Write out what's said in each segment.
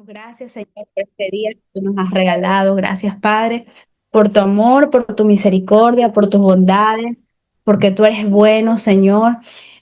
Gracias, Señor, por este día que tú nos has regalado. Gracias, Padre, por tu amor, por tu misericordia, por tus bondades, porque tú eres bueno, Señor,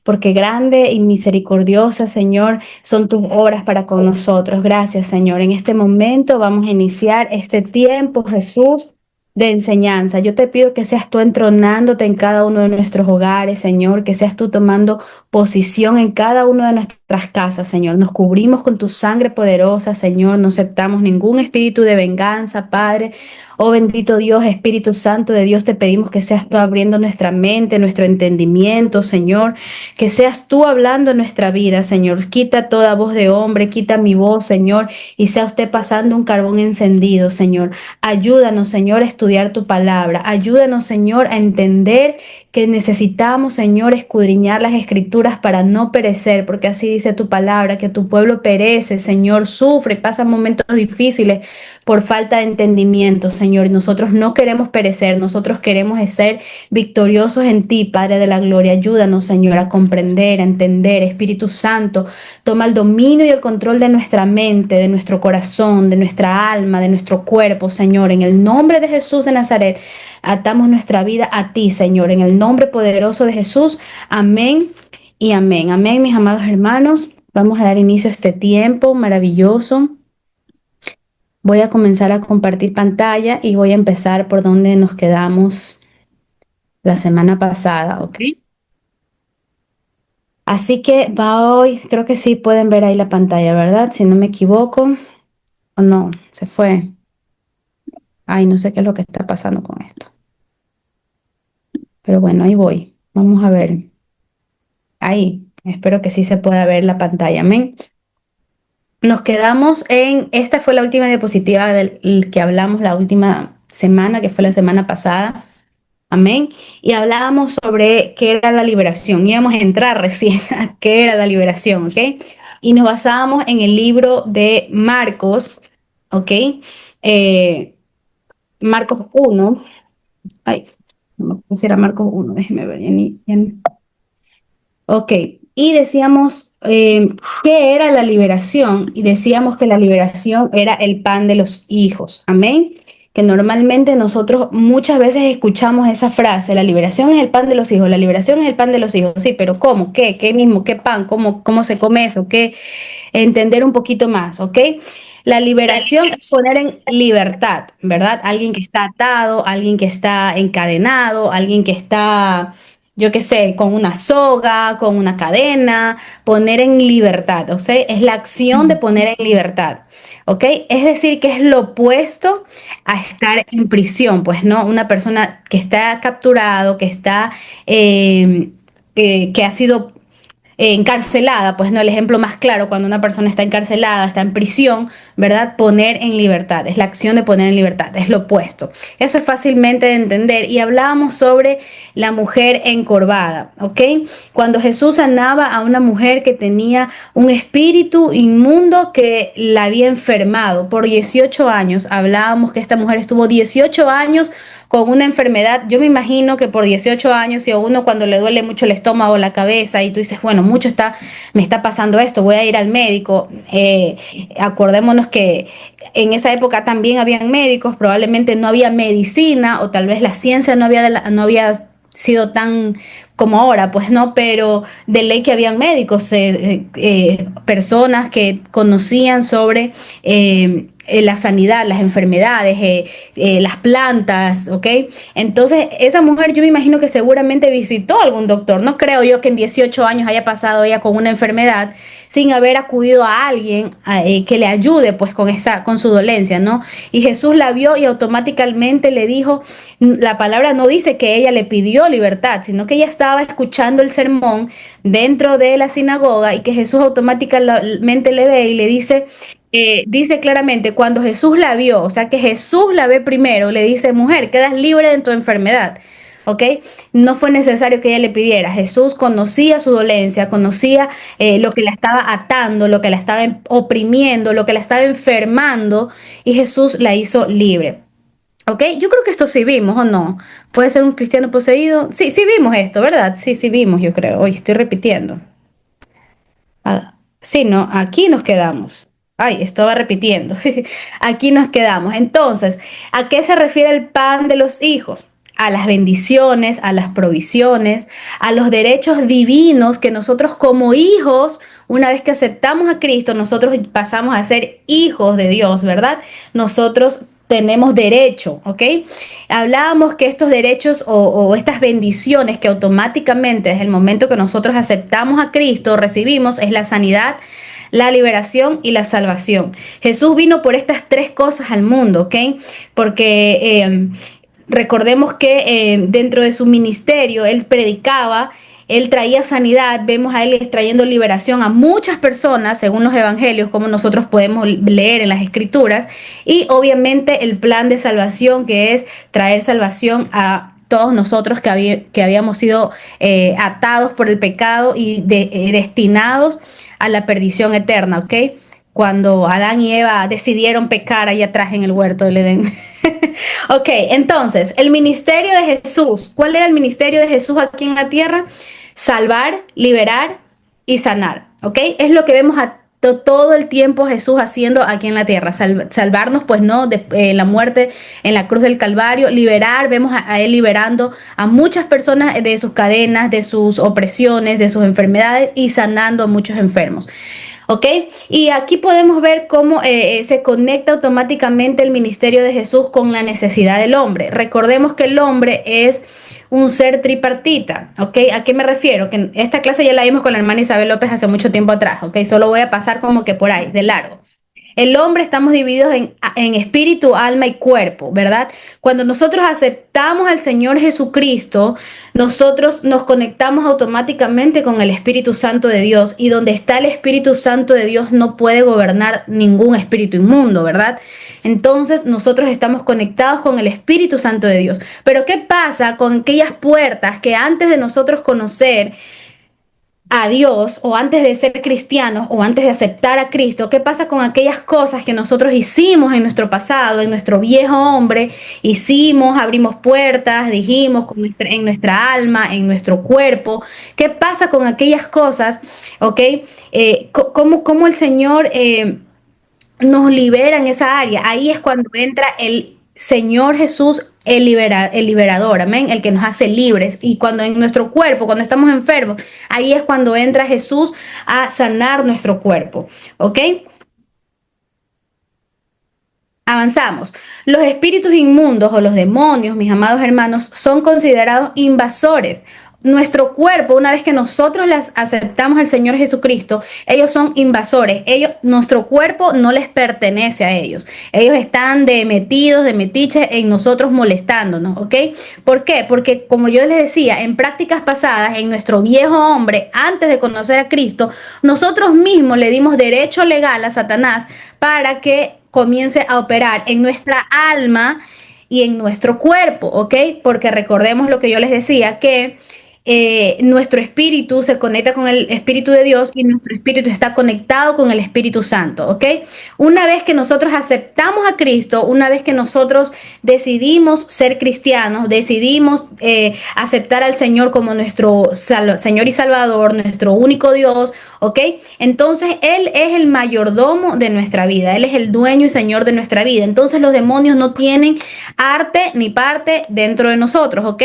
porque grande y misericordiosa, Señor, son tus obras para con nosotros. Gracias, Señor. En este momento vamos a iniciar este tiempo, Jesús, de enseñanza. Yo te pido que seas tú entronándote en cada uno de nuestros hogares, Señor, que seas tú tomando posición en cada una de nuestras casas, Señor. Nos cubrimos con tu sangre poderosa, Señor. No aceptamos ningún espíritu de venganza, Padre. Oh bendito Dios, Espíritu Santo de Dios, te pedimos que seas tú abriendo nuestra mente, nuestro entendimiento, Señor. Que seas tú hablando en nuestra vida, Señor. Quita toda voz de hombre, quita mi voz, Señor, y sea usted pasando un carbón encendido, Señor. Ayúdanos, Señor, a estudiar tu palabra. Ayúdanos, Señor, a entender que necesitamos, Señor, escudriñar las escrituras para no perecer, porque así dice tu palabra, que tu pueblo perece, Señor, sufre, pasa momentos difíciles por falta de entendimiento, Señor. Y nosotros no queremos perecer, nosotros queremos ser victoriosos en ti, Padre de la gloria. Ayúdanos, Señor, a comprender, a entender. Espíritu Santo, toma el dominio y el control de nuestra mente, de nuestro corazón, de nuestra alma, de nuestro cuerpo, Señor. En el nombre de Jesús de Nazaret, atamos nuestra vida a ti, Señor, en el nombre poderoso de Jesús. Amén y amén. Amén, mis amados hermanos. Vamos a dar inicio a este tiempo maravilloso. Voy a comenzar a compartir pantalla y voy a empezar por donde nos quedamos la semana pasada, ¿ok? Así que va hoy, creo que sí pueden ver ahí la pantalla, ¿verdad? Si no me equivoco, o no, se fue. Ay, no sé qué es lo que está pasando con esto. Pero bueno, ahí voy. Vamos a ver. Ahí, espero que sí se pueda ver la pantalla. Amén. Nos quedamos en, esta fue la última diapositiva del que hablamos la última semana, que fue la semana pasada. Amén. Y hablábamos sobre qué era la liberación. Íbamos a entrar recién a qué era la liberación, ¿ok? Y nos basábamos en el libro de Marcos, ¿ok? Eh, Marcos 1. Ay, no me pusiera Marcos 1, déjeme ver. Ok, y decíamos qué era la liberación, y decíamos que la liberación era el pan de los hijos, amén. Que normalmente nosotros muchas veces escuchamos esa frase, la liberación es el pan de los hijos, la liberación es el pan de los hijos, sí, pero ¿cómo? ¿Qué? ¿Qué mismo? ¿Qué pan? ¿Cómo se come eso? ¿Qué? Entender un poquito más, ¿ok? La liberación es poner en libertad, ¿verdad? Alguien que está atado, alguien que está encadenado, alguien que está, yo qué sé, con una soga, con una cadena, poner en libertad, o sea, es la acción de poner en libertad, ¿ok? Es decir, que es lo opuesto a estar en prisión, pues, ¿no? Una persona que está capturado, que está, que ha sido encarcelada, pues no, el ejemplo más claro, cuando una persona está encarcelada, está en prisión, ¿verdad? Poner en libertad, es la acción de poner en libertad, es lo opuesto. Eso es fácilmente de entender. Y hablábamos sobre la mujer encorvada, ¿ok? Cuando Jesús sanaba a una mujer que tenía un espíritu inmundo que la había enfermado por 18 años, hablábamos que esta mujer estuvo 18 años con una enfermedad. Yo me imagino que por 18 años, y a uno cuando le duele mucho el estómago o la cabeza y tú dices, bueno, me está pasando esto, voy a ir al médico. Acordémonos que en esa época también habían médicos, probablemente no había medicina o tal vez la ciencia no había sido tan como ahora, pues no, pero de ley que habían médicos, personas que conocían sobre la sanidad, las enfermedades, las plantas, ¿ok? Entonces, esa mujer yo me imagino que seguramente visitó a algún doctor. No creo yo que en 18 años haya pasado ella con una enfermedad sin haber acudido a alguien que le ayude pues con su dolencia, ¿no? Y Jesús la vio y automáticamente le dijo, la palabra no dice que ella le pidió libertad, sino que ella estaba escuchando el sermón dentro de la sinagoga y que Jesús automáticamente le ve y le dice, dice claramente, cuando Jesús la vio, o sea que Jesús la ve primero, le dice, mujer, quedas libre de tu enfermedad. ¿Ok? No fue necesario que ella le pidiera. Jesús conocía su dolencia, conocía lo que la estaba atando, lo que la estaba oprimiendo, lo que la estaba enfermando, y Jesús la hizo libre. ¿Ok? Yo creo que esto sí vimos, ¿o no? ¿Puede ser un cristiano poseído? Sí, sí vimos esto, ¿verdad? Sí, sí vimos, yo creo. Oye, estoy repitiendo. Ah, sí, no, aquí nos quedamos. Ay, esto va repitiendo. Aquí nos quedamos. Entonces, ¿a qué se refiere el pan de los hijos? A las bendiciones, a las provisiones, a los derechos divinos que nosotros como hijos, una vez que aceptamos a Cristo, nosotros pasamos a ser hijos de Dios, ¿verdad? Nosotros tenemos derecho, ¿ok? Hablábamos que estos derechos o estas bendiciones que automáticamente desde el momento que nosotros aceptamos a Cristo recibimos es la sanidad, la liberación y la salvación. Jesús vino por estas tres cosas al mundo, ¿ok? Porque recordemos que dentro de su ministerio él predicaba, él traía sanidad, vemos a él trayendo liberación a muchas personas, según los evangelios, como nosotros podemos leer en las escrituras, y obviamente el plan de salvación, que es traer salvación a todos nosotros que habíamos sido atados por el pecado y destinados a la perdición eterna, ¿ok? Cuando Adán y Eva decidieron pecar allá atrás en el huerto del Edén. Ok, entonces, el ministerio de Jesús. ¿Cuál era el ministerio de Jesús aquí en la tierra? Salvar, liberar y sanar. ¿Ok? Es lo que vemos a todo el tiempo Jesús haciendo aquí en la tierra. Salvarnos, pues no, de la muerte en la cruz del Calvario. Liberar, vemos a Él liberando a muchas personas de sus cadenas, de sus opresiones, de sus enfermedades y sanando a muchos enfermos. ¿Ok? Y aquí podemos ver cómo se conecta automáticamente el ministerio de Jesús con la necesidad del hombre. Recordemos que el hombre es un ser tripartita, ¿ok? ¿A qué me refiero? Que esta clase ya la vimos con la hermana Isabel López hace mucho tiempo atrás, ¿ok? Solo voy a pasar como que por ahí, de largo. El hombre estamos divididos en espíritu, alma y cuerpo, ¿verdad? Cuando nosotros aceptamos al Señor Jesucristo, nosotros nos conectamos automáticamente con el Espíritu Santo de Dios y donde está el Espíritu Santo de Dios no puede gobernar ningún espíritu inmundo, ¿verdad? Entonces nosotros estamos conectados con el Espíritu Santo de Dios. Pero ¿qué pasa con aquellas puertas que antes de nosotros conocer a Dios o antes de ser cristianos o antes de aceptar a Cristo? ¿Qué pasa con aquellas cosas que nosotros hicimos en nuestro pasado, en nuestro viejo hombre? Hicimos, abrimos puertas, dijimos en nuestra alma, en nuestro cuerpo. ¿Qué pasa con aquellas cosas? ¿Ok? ¿Cómo el Señor nos libera en esa área? Ahí es cuando entra el Señor Jesús, el liberador, amén, el que nos hace libres. Y cuando en nuestro cuerpo, cuando estamos enfermos, ahí es cuando entra Jesús a sanar nuestro cuerpo, ¿ok? Avanzamos. Los espíritus inmundos o los demonios, mis amados hermanos, son considerados invasores. Nuestro cuerpo, una vez que nosotros las aceptamos al Señor Jesucristo, ellos son invasores. Nuestro cuerpo no les pertenece a ellos. Ellos están de metidos, de metiches en nosotros molestándonos, ¿ok? ¿Por qué? Porque como yo les decía, en prácticas pasadas, en nuestro viejo hombre, antes de conocer a Cristo, nosotros mismos le dimos derecho legal a Satanás para que comience a operar en nuestra alma y en nuestro cuerpo, ¿ok? Porque recordemos lo que yo les decía, que nuestro espíritu se conecta con el Espíritu de Dios y nuestro espíritu está conectado con el Espíritu Santo, ¿ok? Una vez que nosotros aceptamos a Cristo, una vez que nosotros decidimos ser cristianos, decidimos aceptar al Señor como nuestro Señor y Salvador, nuestro único Dios, ¿ok? Entonces Él es el mayordomo de nuestra vida, Él es el dueño y Señor de nuestra vida. Entonces los demonios no tienen arte ni parte dentro de nosotros, ¿ok?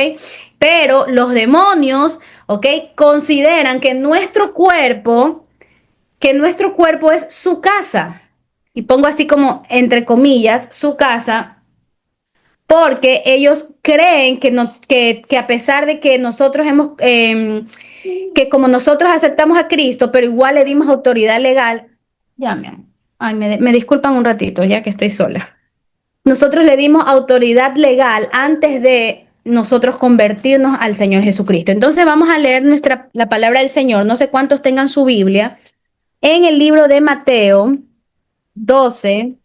Pero los demonios, ¿ok? Consideran que nuestro cuerpo es su casa. Y pongo así como entre comillas, su casa, porque ellos creen que a pesar de que nosotros que como nosotros aceptamos a Cristo, pero igual le dimos autoridad legal, ya me, ay, me disculpan un ratito, ya que estoy sola. Nosotros le dimos autoridad legal antes de nosotros convertirnos al Señor Jesucristo. Entonces vamos a leer la palabra del Señor. No sé cuántos tengan su Biblia. En el libro de Mateo 12,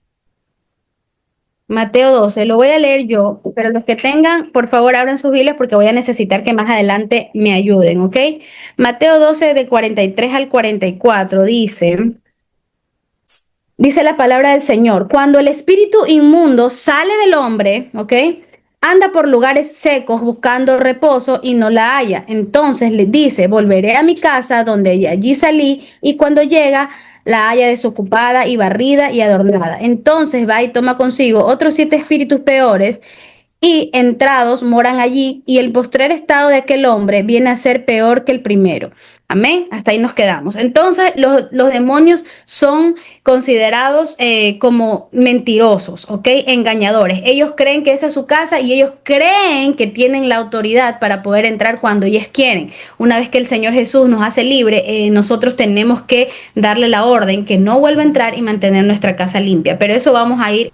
Mateo 12, lo voy a leer yo, pero los que tengan, por favor, abran sus Biblias porque voy a necesitar que más adelante me ayuden, ¿ok? Mateo 12, de 43 al 44, dice la palabra del Señor: cuando el espíritu inmundo sale del hombre, ¿ok? Anda por lugares secos buscando reposo y no la halla. Entonces le dice: volveré a mi casa donde allí salí, y cuando llega la halla desocupada y barrida y adornada. Entonces va y toma consigo otros 7 espíritus peores y entrados moran allí, y el postrer estado de aquel hombre viene a ser peor que el primero. Amén. Hasta ahí nos quedamos. Entonces, los demonios son considerados como mentirosos, ¿ok? Engañadores. Ellos creen que esa es su casa y ellos creen que tienen la autoridad para poder entrar cuando ellos quieren. Una vez que el Señor Jesús nos hace libre, nosotros tenemos que darle la orden que no vuelva a entrar y mantener nuestra casa limpia. Pero eso vamos a ir,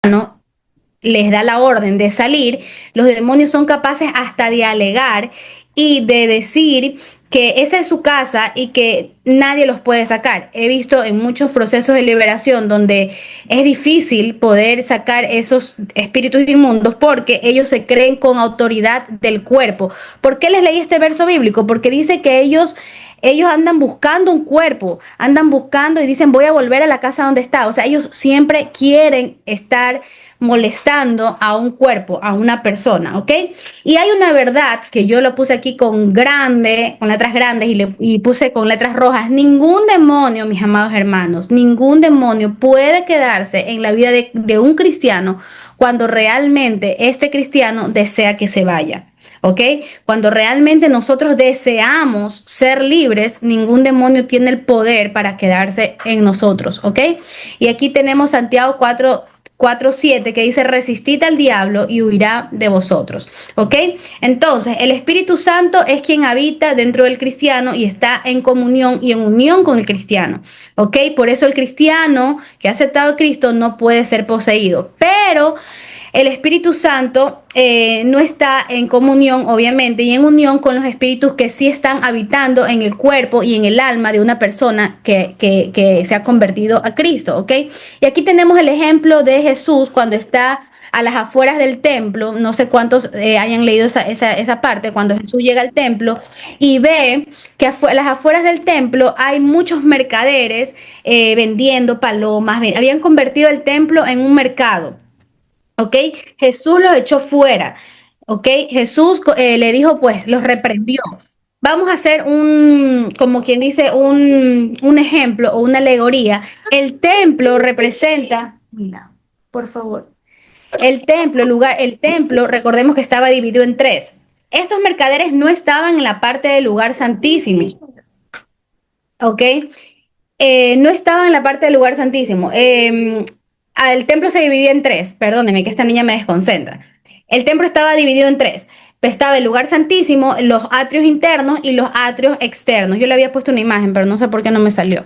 ¿no? Les da la orden de salir, los demonios son capaces hasta de alegar y de decir que esa es su casa y que nadie los puede sacar. He visto en muchos procesos de liberación donde es difícil poder sacar esos espíritus inmundos porque ellos se creen con autoridad del cuerpo. ¿Por qué les leí este verso bíblico? Porque dice que ellos andan buscando un cuerpo, andan buscando y dicen voy a volver a la casa donde está. O sea, ellos siempre quieren estar molestando a un cuerpo, a una persona, ¿ok? Y hay una verdad que yo lo puse aquí con grande, con letras grandes y puse con letras rojas. Ningún demonio, mis amados hermanos, ningún demonio puede quedarse en la vida de un cristiano cuando realmente este cristiano desea que se vaya. ¿Ok? Cuando realmente nosotros deseamos ser libres, ningún demonio tiene el poder para quedarse en nosotros. ¿Ok? Y aquí tenemos Santiago 4:7 que dice, resistid al diablo y huirá de vosotros. ¿Ok? Entonces, el Espíritu Santo es quien habita dentro del cristiano y está en comunión y en unión con el cristiano. ¿Ok? Por eso el cristiano que ha aceptado a Cristo no puede ser poseído. Pero el Espíritu Santo no está en comunión, obviamente, y en unión con los espíritus que sí están habitando en el cuerpo y en el alma de una persona que se ha convertido a Cristo, ¿ok? Y aquí tenemos el ejemplo de Jesús cuando está a las afueras del templo. No sé cuántos hayan leído esa parte, cuando Jesús llega al templo y ve que a las afueras del templo hay muchos mercaderes vendiendo palomas, habían convertido el templo en un mercado. ¿Ok? Jesús los echó fuera. ¿Ok? Jesús le dijo, pues, los reprendió. Vamos a hacer como quien dice, un ejemplo o una alegoría. El templo representa, mira, por favor, el templo, recordemos que estaba dividido en tres. Estos mercaderes no estaban en la parte del lugar santísimo. ¿Ok? No estaba en la parte del lugar santísimo. El templo se dividía en tres. Perdóneme que esta niña me desconcentra. El templo estaba dividido en tres. Estaba el lugar santísimo, los atrios internos y los atrios externos. Yo le había puesto una imagen, pero no sé por qué no me salió.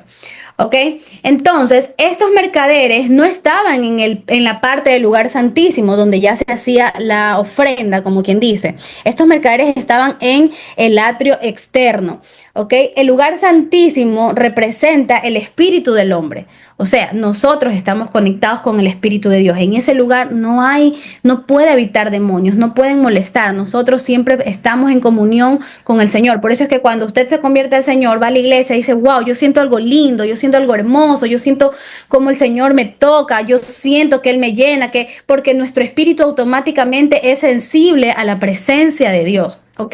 ¿Ok? Entonces, estos mercaderes no estaban en la parte del lugar santísimo, donde ya se hacía la ofrenda, como quien dice. Estos mercaderes estaban en el atrio externo. ¿Ok? El lugar santísimo representa el espíritu del hombre. O sea, nosotros estamos conectados con el Espíritu de Dios. En ese lugar no puede habitar demonios, no pueden molestar. Nosotros siempre estamos en comunión con el Señor. Por eso es que cuando usted se convierte al Señor, va a la iglesia y dice, wow, yo siento algo lindo, yo siento algo hermoso, yo siento como el Señor me toca, yo siento que Él me llena, porque nuestro espíritu automáticamente es sensible a la presencia de Dios. ¿Ok?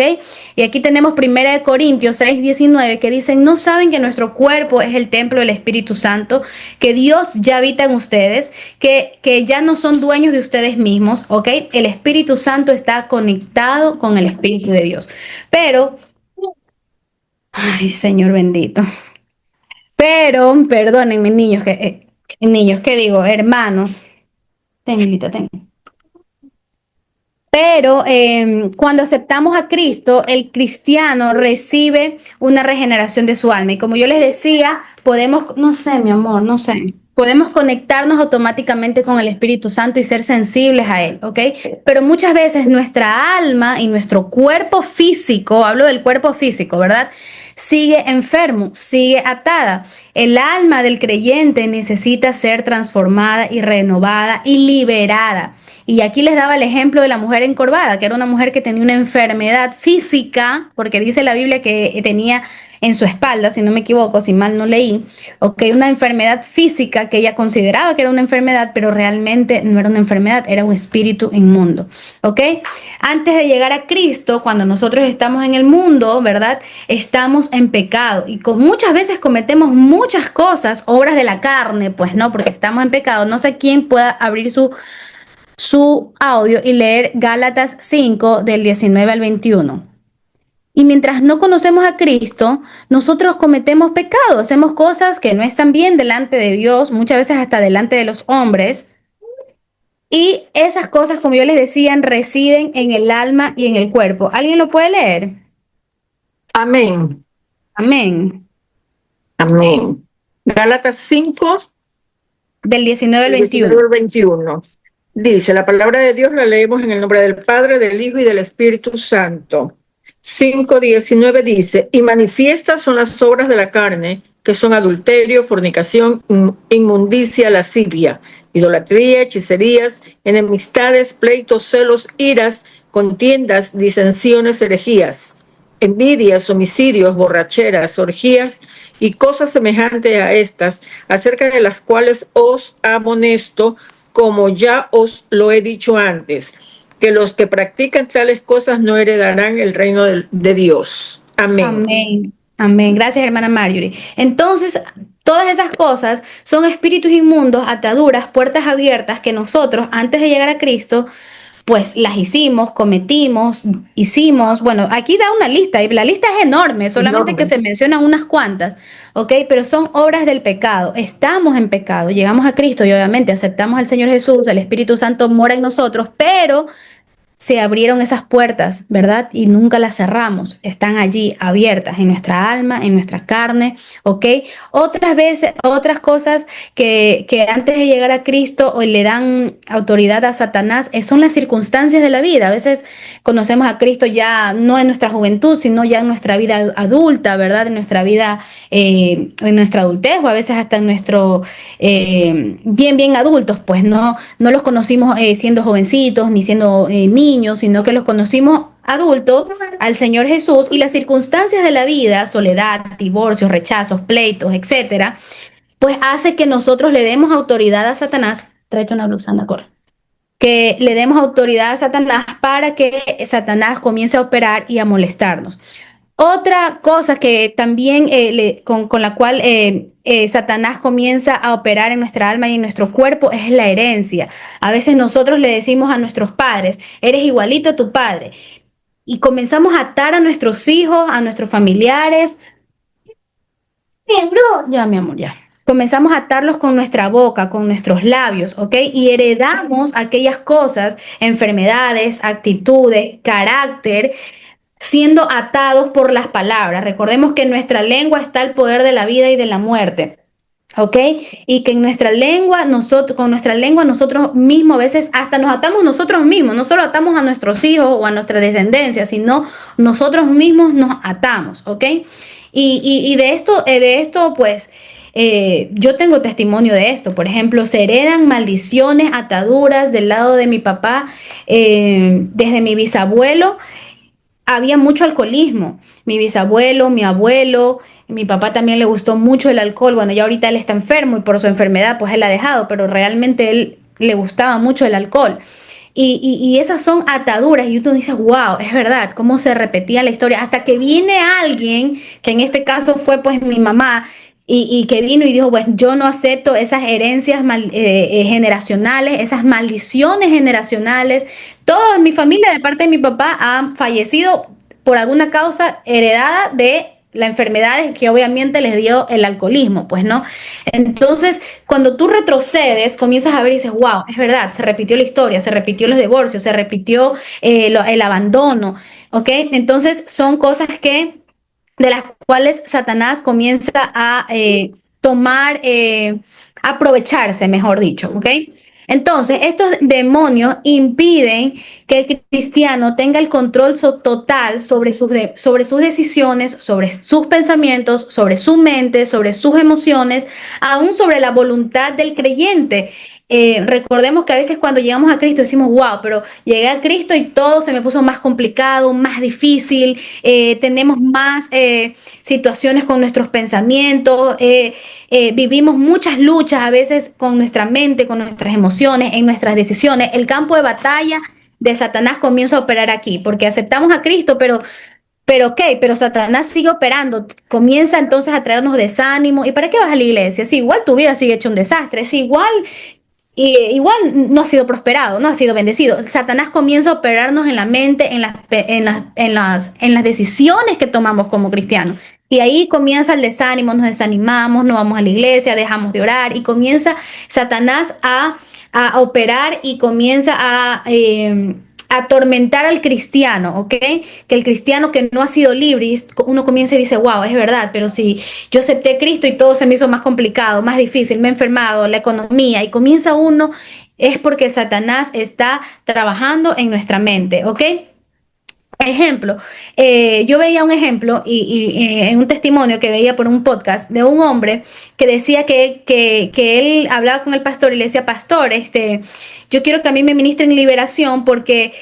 Y aquí tenemos 1 Corintios 6:19 que dicen, ¿no saben que nuestro cuerpo es el templo del Espíritu Santo? Que Dios ya habita en ustedes, que ya no son dueños de ustedes mismos, ¿ok? El Espíritu Santo está conectado con el Espíritu de Dios. Pero, ay, Señor bendito. Pero, perdónenme, niños, ¿qué digo? Hermanos, ten, Milita, ten. Pero cuando aceptamos a Cristo, el cristiano recibe una regeneración de su alma. Y como yo les decía, podemos, no sé, mi amor, no sé, podemos conectarnos automáticamente con el Espíritu Santo y ser sensibles a Él, ¿ok? Pero muchas veces nuestra alma y nuestro cuerpo físico, hablo del cuerpo físico, ¿verdad? Sigue enfermo, sigue atada. El alma del creyente necesita ser transformada y renovada y liberada. Y aquí les daba el ejemplo de la mujer encorvada, que era una mujer que tenía una enfermedad física, porque dice la Biblia que tenía en su espalda, si no me equivoco, si mal no leí, ok, una enfermedad física que ella consideraba que era una enfermedad, pero realmente no era una enfermedad, era un espíritu inmundo, ok. Antes de llegar a Cristo, cuando nosotros estamos en el mundo, ¿verdad? Estamos en pecado y muchas veces cometemos muchas cosas, obras de la carne, pues no, porque estamos en pecado. No sé quién pueda abrir su audio y leer Gálatas 5 del 19 al 21. Y mientras no conocemos a Cristo, nosotros cometemos pecado, hacemos cosas que no están bien delante de Dios, muchas veces hasta delante de los hombres. Y esas cosas, como yo les decía, residen en el alma y en el cuerpo. ¿Alguien lo puede leer? Amén. Amén. Amén. Gálatas 5, Del 19 al 19 21. al 21. Dice, la palabra de Dios la leemos en el nombre del Padre, del Hijo y del Espíritu Santo. 5:19 dice, y manifiestas son las obras de la carne, que son adulterio, fornicación, inmundicia, lascivia, idolatría, hechicerías, enemistades, pleitos, celos, iras, contiendas, disensiones, herejías, envidias, homicidios, borracheras, orgías y cosas semejantes a estas, acerca de las cuales os amonesto, como ya os lo he dicho antes, que los que practican tales cosas no heredarán el reino de Dios. Amén. Amén. Amén. Gracias, hermana Marjorie. Entonces, todas esas cosas son espíritus inmundos, ataduras, puertas abiertas que nosotros, antes de llegar a Cristo, pues las hicimos, cometimos, hicimos. Bueno, aquí da una lista y la lista es enorme, solamente que Enorme. se mencionan unas cuantas, ¿ok? Pero son obras del pecado. Estamos en pecado, llegamos a Cristo y obviamente aceptamos al Señor Jesús, el Espíritu Santo mora en nosotros, pero se abrieron esas puertas, ¿verdad? Y nunca las cerramos. Están allí abiertas en nuestra alma, en nuestra carne, ¿ok? Otras veces, otras cosas que antes de llegar a Cristo hoy le dan autoridad a Satanás son las circunstancias de la vida. A veces conocemos a Cristo ya no en nuestra juventud, sino ya en nuestra vida adulta, ¿verdad? En nuestra vida, en nuestra adultez o a veces hasta en nuestro bien adultos, pues no los conocimos siendo jovencitos ni siendo niños, sino que los conocimos adultos al Señor Jesús y las circunstancias de la vida, soledad, divorcios, rechazos, pleitos, etcétera, pues hace que nosotros le demos autoridad a Satanás. Tráete una blusa, anda, corre. Que le demos autoridad a Satanás para que Satanás comience a operar y a molestarnos. Otra cosa que también con la cual Satanás comienza a operar en nuestra alma y en nuestro cuerpo es la herencia. A veces nosotros le decimos a nuestros padres, eres igualito a tu padre. Y comenzamos a atar a nuestros hijos, a nuestros familiares. Ya, mi amor, ya. Comenzamos a atarlos con nuestra boca, con nuestros labios, ¿ok? Y heredamos aquellas cosas, enfermedades, actitudes, carácter siendo atados por las palabras. Recordemos que en nuestra lengua está el poder de la vida y de la muerte. ¿Ok? Y que en nuestra lengua, con nuestra lengua nosotros mismos a veces hasta nos atamos nosotros mismos, no solo atamos a nuestros hijos o a nuestra descendencia, sino nosotros mismos nos atamos, ¿ok? Y de esto pues yo tengo testimonio de esto. Por ejemplo, se heredan maldiciones, ataduras del lado de mi papá, desde mi bisabuelo había mucho alcoholismo. Mi bisabuelo, mi abuelo, mi papá también le gustó mucho el alcohol. Bueno, ya ahorita él está enfermo y por su enfermedad pues él ha dejado, pero realmente él le gustaba mucho el alcohol. Y esas son ataduras y uno dice, wow, es verdad, cómo se repetía la historia, hasta que viene alguien, que en este caso fue pues mi mamá, y que vino y dijo, bueno, yo no acepto esas herencias generacionales, esas maldiciones generacionales. Toda mi familia de parte de mi papá han fallecido por alguna causa heredada de las enfermedades que obviamente les dio el alcoholismo, pues no. Entonces, cuando tú retrocedes, comienzas a ver y dices, wow, es verdad, se repitió la historia, se repitió los divorcios, se repitió el abandono, ¿ok? Entonces, son cosas de las cuales Satanás comienza a tomar, aprovecharse, mejor dicho, ¿ok? Entonces, estos demonios impiden que el cristiano tenga el control total sobre sus decisiones, sobre sus pensamientos, sobre su mente, sobre sus emociones, aún sobre la voluntad del creyente. recordemos que a veces cuando llegamos a Cristo decimos, wow, pero llegué a Cristo y todo se me puso más complicado, más difícil, tenemos más situaciones con nuestros pensamientos, vivimos muchas luchas a veces con nuestra mente, con nuestras emociones, en nuestras decisiones. El campo de batalla de Satanás comienza a operar aquí, porque aceptamos a Cristo, pero Satanás sigue operando, comienza entonces a traernos desánimo. ¿Y para qué vas a la iglesia? Si igual tu vida sigue hecha un desastre, si igual igual no ha sido prosperado, no ha sido bendecido. Satanás comienza a operarnos en la mente, en las decisiones que tomamos como cristianos. Y ahí comienza el desánimo, nos desanimamos, no vamos a la iglesia, dejamos de orar y comienza Satanás a operar y comienza a atormentar al cristiano, ¿ok? Que el cristiano que no ha sido libre, y uno comienza y dice, wow, es verdad, pero si yo acepté a Cristo y todo se me hizo más complicado, más difícil, me he enfermado, la economía, y comienza uno, es porque Satanás está trabajando en nuestra mente, ¿ok? Ejemplo, yo veía un ejemplo en un testimonio que veía por un podcast de un hombre que decía que él hablaba con el pastor y le decía, pastor, yo quiero que a mí me ministren liberación porque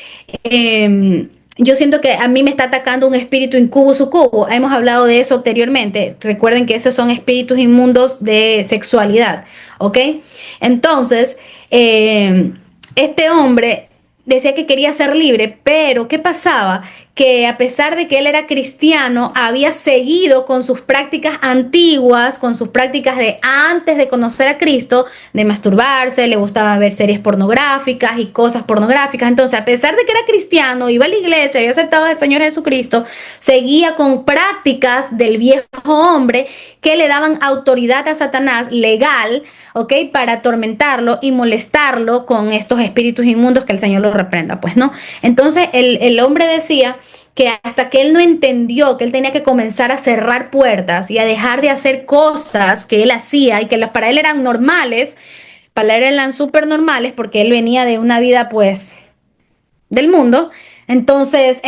yo siento que a mí me está atacando un espíritu incubo sucubo. Hemos hablado de eso anteriormente. Recuerden que esos son espíritus inmundos de sexualidad, ¿ok? Entonces, este hombre decía que quería ser libre, pero ¿qué pasaba? Que a pesar de que él era cristiano, había seguido con sus prácticas antiguas, con sus prácticas de antes de conocer a Cristo, de masturbarse, le gustaba ver series pornográficas y cosas pornográficas. Entonces, a pesar de que era cristiano, iba a la iglesia, había aceptado al Señor Jesucristo, seguía con prácticas del viejo hombre que le daban autoridad a Satanás legal, ¿ok? Para atormentarlo y molestarlo con estos espíritus inmundos, que el Señor lo reprenda, pues, ¿no? Entonces el hombre decía que hasta que él no entendió que él tenía que comenzar a cerrar puertas y a dejar de hacer cosas que él hacía y que para él eran normales, para él eran súper normales porque él venía de una vida pues del mundo. Entonces,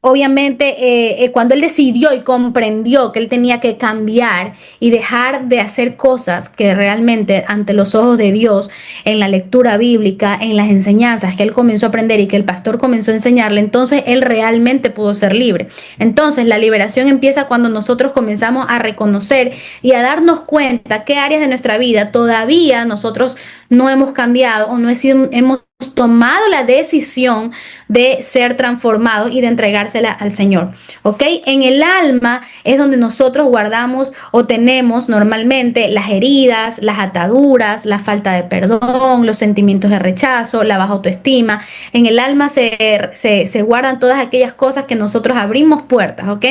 obviamente, cuando él decidió y comprendió que él tenía que cambiar y dejar de hacer cosas que realmente ante los ojos de Dios, en la lectura bíblica, en las enseñanzas que él comenzó a aprender y que el pastor comenzó a enseñarle, entonces él realmente pudo ser libre. Entonces, la liberación empieza cuando nosotros comenzamos a reconocer y a darnos cuenta qué áreas de nuestra vida todavía nosotros no hemos cambiado o no hemos tomado la decisión de ser transformados y de entregársela al Señor, ¿ok? En el alma es donde nosotros guardamos o tenemos normalmente las heridas, las ataduras, la falta de perdón, los sentimientos de rechazo, la baja autoestima. En el alma se guardan todas aquellas cosas que nosotros abrimos puertas, ¿ok?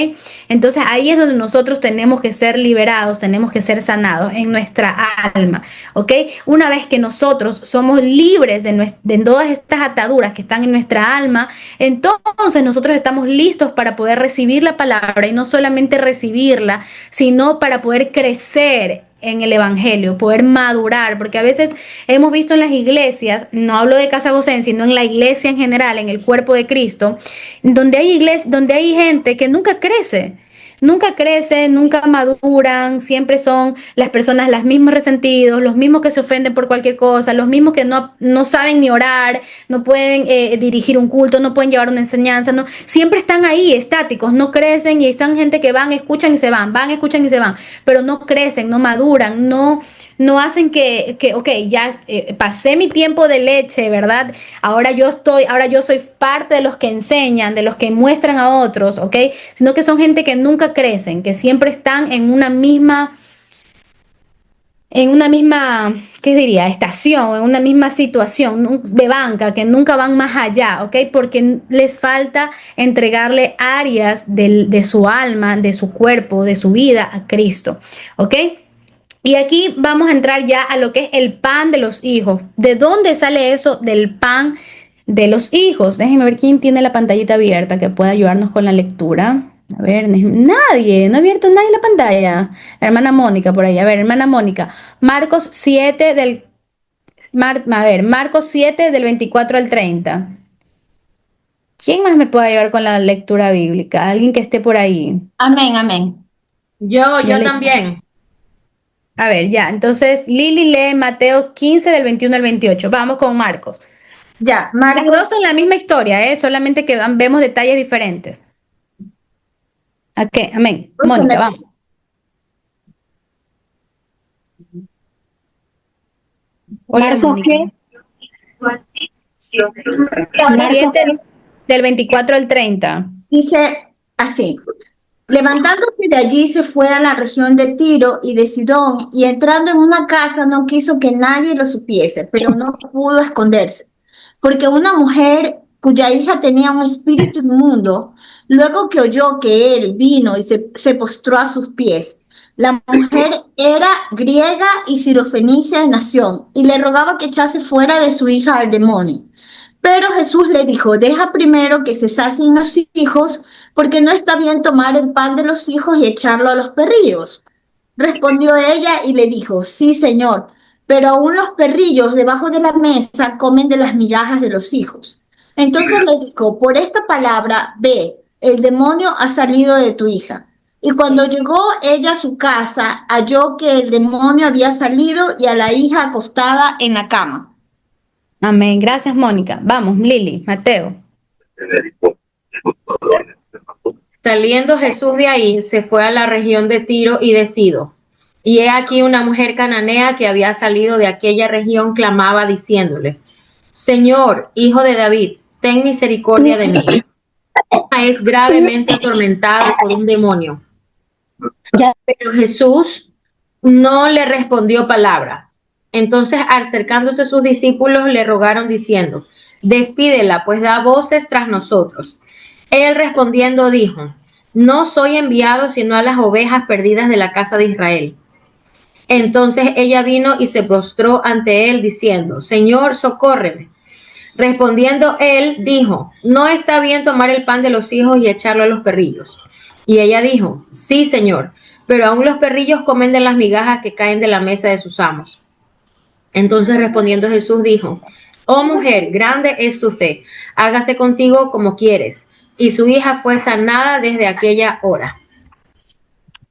Entonces ahí es donde nosotros tenemos que ser liberados, tenemos que ser sanados en nuestra alma, ¿ok? Una vez que nosotros somos libres de todas estas ataduras que están en nuestra alma, entonces nosotros estamos listos para poder recibir la palabra y no solamente recibirla, sino para poder crecer en el evangelio, poder madurar, porque a veces hemos visto en las iglesias, no hablo de Casa Gosén, sino en la iglesia en general, en el cuerpo de Cristo, donde hay gente que nunca crece. Nunca crecen, nunca maduran, siempre son las personas las mismas resentidos, los mismos que se ofenden por cualquier cosa, los mismos que no saben ni orar, no pueden dirigir un culto, no pueden llevar una enseñanza, no, siempre están ahí estáticos, no crecen y están gente que van, escuchan y se van, escuchan y se van, pero no crecen, no maduran, no hacen ok, ya pasé mi tiempo de leche, ¿verdad? Ahora yo soy parte de los que enseñan, de los que muestran a otros, ¿ok? Sino que son gente que nunca crecen, que siempre están en una misma, ¿qué diría? Estación, en una misma situación de banca, que nunca van más allá, ¿ok? Porque les falta entregarle áreas de su alma, de su cuerpo, de su vida a Cristo, ¿ok? Y aquí vamos a entrar ya a lo que es el pan de los hijos. ¿De dónde sale eso del pan de los hijos? Déjenme ver quién tiene la pantallita abierta que pueda ayudarnos con la lectura. A ver, nadie, no ha abierto nadie la pantalla. La hermana Mónica por ahí. A ver, hermana Mónica. Marcos 7 Marcos 7 del 24 al 30. ¿Quién más me puede ayudar con la lectura bíblica? Alguien que esté por ahí. Amén, amén. Yo Yo le... también. A ver, ya. Entonces, Lili lee Mateo 15 del 21 al 28. Vamos con Marcos. Ya, Las Marcos, dos son la misma historia, ¿eh? Solamente que vemos detalles diferentes. Ok, amén. Mónica, vamos. Hola, Marcos, Mónica. ¿qué? Marcos, 7 del 24 al 30. dice así. Levantándose de allí se fue a la región de Tiro y de Sidón, y entrando en una casa no quiso que nadie lo supiese, pero no pudo esconderse, porque una mujer cuya hija tenía un espíritu inmundo, luego que oyó que él vino y se postró a sus pies. La mujer era griega y sirofenicia de nación, y le rogaba que echase fuera de su hija al demonio. Pero Jesús le dijo, deja primero que se sacien los hijos, porque no está bien tomar el pan de los hijos y echarlo a los perrillos. Respondió ella y le dijo, sí, señor, pero aún los perrillos debajo de la mesa comen de las migajas de los hijos. Entonces le dijo, por esta palabra, ve, el demonio ha salido de tu hija. Y cuando llegó ella a su casa, halló que el demonio había salido y a la hija acostada en la cama. Amén. Gracias, Mónica. Vamos, Lili, Mateo. Saliendo Jesús de ahí, se fue a la región de Tiro y de Sidón. Y he aquí una mujer cananea que había salido de aquella región clamaba diciéndole, Señor, hijo de David, ten misericordia de mí. Esta es gravemente atormentada por un demonio. Ya. Pero Jesús no le respondió palabra. Entonces, acercándose sus discípulos, le rogaron diciendo, despídela, pues da voces tras nosotros. Él respondiendo dijo, no soy enviado sino a las ovejas perdidas de la casa de Israel. Entonces ella vino y se postró ante él diciendo, Señor, socórreme. Respondiendo él dijo, no está bien tomar el pan de los hijos y echarlo a los perrillos. Y ella dijo, sí, Señor, pero aún los perrillos comen de las migajas que caen de la mesa de sus amos. Entonces respondiendo Jesús dijo, oh mujer, grande es tu fe, hágase contigo como quieres. Y su hija fue sanada desde aquella hora.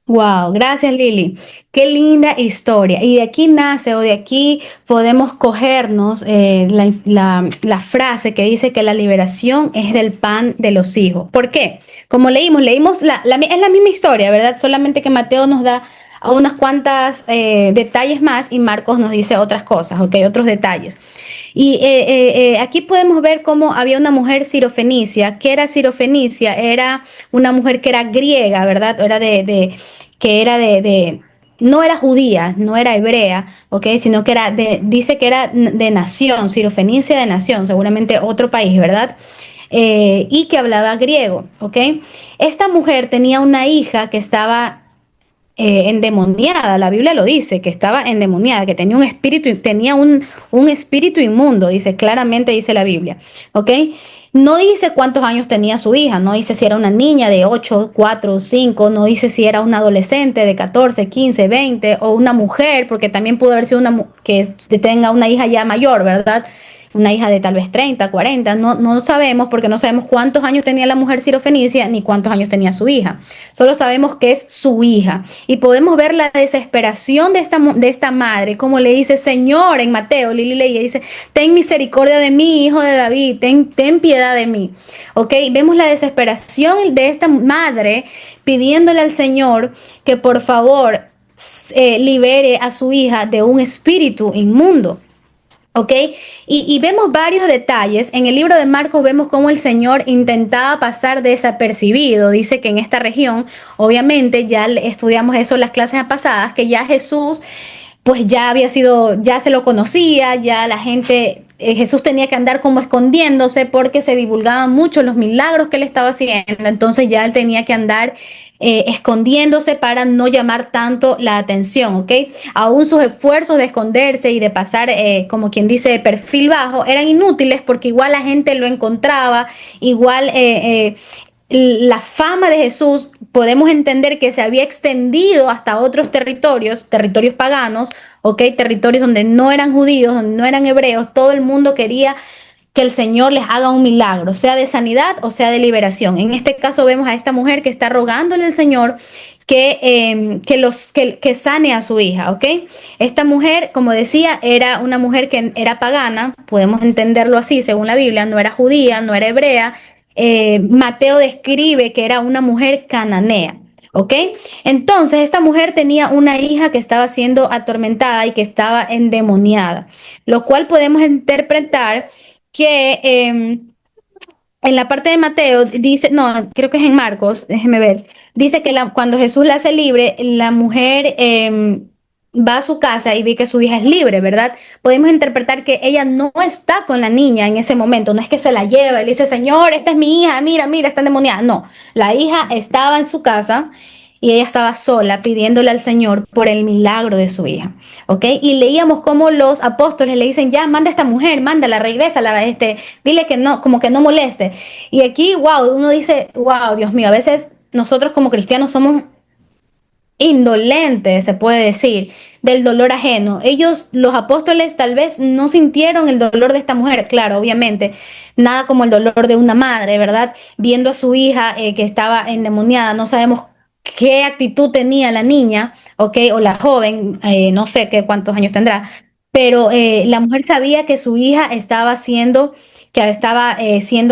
Wow, gracias, Lili. Qué linda historia. Y de aquí nace o de aquí podemos cogernos la frase que dice que la liberación es del pan de los hijos. ¿Por qué? Como leímos es la misma historia, ¿verdad? Solamente que Mateo nos da unas cuantas detalles más y Marcos nos dice otras cosas, ¿ok? Otros detalles. Y aquí podemos ver cómo había una mujer sirofenicia. ¿Qué era sirofenicia? Era una mujer que era griega, ¿verdad? Era no era judía, no era hebrea, ¿ok? Sino que dice que era de nación, sirofenicia de nación, seguramente otro país, ¿verdad? Y que hablaba griego, ¿ok? Esta mujer tenía una hija que estaba endemoniada, la Biblia lo dice, que estaba endemoniada, que tenía un espíritu inmundo, dice claramente, dice la Biblia, ¿ok? No dice cuántos años tenía su hija, no dice si era una niña de 8, 4, 5, no dice si era una adolescente de 14, 15, 20 o una mujer, porque también pudo haber sido que tenga una hija ya mayor, ¿verdad? Una hija de tal vez 30, 40, no sabemos porque no sabemos cuántos años tenía la mujer sirofenicia ni cuántos años tenía su hija. Solo sabemos que es su hija. Y podemos ver la desesperación de esta madre, como le dice, Señor, en Mateo, Lili leía, dice, ten misericordia de mí, hijo de David, ten piedad de mí. ¿Ok? Vemos la desesperación de esta madre pidiéndole al Señor que por favor libere a su hija de un espíritu inmundo. ¿Ok? Y vemos varios detalles. En el libro de Marcos vemos cómo el Señor intentaba pasar desapercibido. Dice que en esta región, obviamente, ya estudiamos eso en las clases pasadas, que ya Jesús, pues ya se lo conocía, ya la gente, Jesús tenía que andar como escondiéndose porque se divulgaban mucho los milagros que él estaba haciendo. Entonces ya él tenía que andar escondiéndose para no llamar tanto la atención, ¿ok? Aún sus esfuerzos de esconderse y de pasar, como quien dice, perfil bajo, eran inútiles porque igual la gente lo encontraba, igual la fama de Jesús, podemos entender que se había extendido hasta otros territorios paganos, ¿ok? Territorios donde no eran judíos, donde no eran hebreos, todo el mundo quería que el Señor les haga un milagro, sea de sanidad o sea de liberación. En este caso vemos a esta mujer que está rogándole al Señor que sane a su hija, ¿ok? Esta mujer, como decía, era una mujer que era pagana, podemos entenderlo así según la Biblia, no era judía, no era hebrea. Mateo describe que era una mujer cananea. ¿Ok? Entonces, esta mujer tenía una hija que estaba siendo atormentada y que estaba endemoniada, lo cual podemos interpretar que en la parte de Mateo dice, no, creo que es en Marcos, déjeme ver, dice que cuando Jesús la hace libre, la mujer va a su casa y ve que su hija es libre, ¿verdad? Podemos interpretar que ella no está con la niña en ese momento, no es que se la lleva y le dice, Señor, esta es mi hija, mira, mira, está endemoniada. No, la hija estaba en su casa y ella estaba sola pidiéndole al Señor por el milagro de su hija, ¿ok? Y leíamos cómo los apóstoles le dicen, ya, manda a esta mujer, mándala, regrésala, dile que no, como que no moleste. Y aquí, wow, uno dice, wow, Dios mío, a veces nosotros como cristianos somos indolentes, se puede decir, del dolor ajeno. Ellos, los apóstoles, tal vez no sintieron el dolor de esta mujer, claro, obviamente, nada como el dolor de una madre, ¿verdad? Viendo a su hija que estaba endemoniada, no sabemos qué actitud tenía la niña, ¿ok? O la joven, no sé qué cuántos años tendrá, pero la mujer sabía que su hija estaba siendo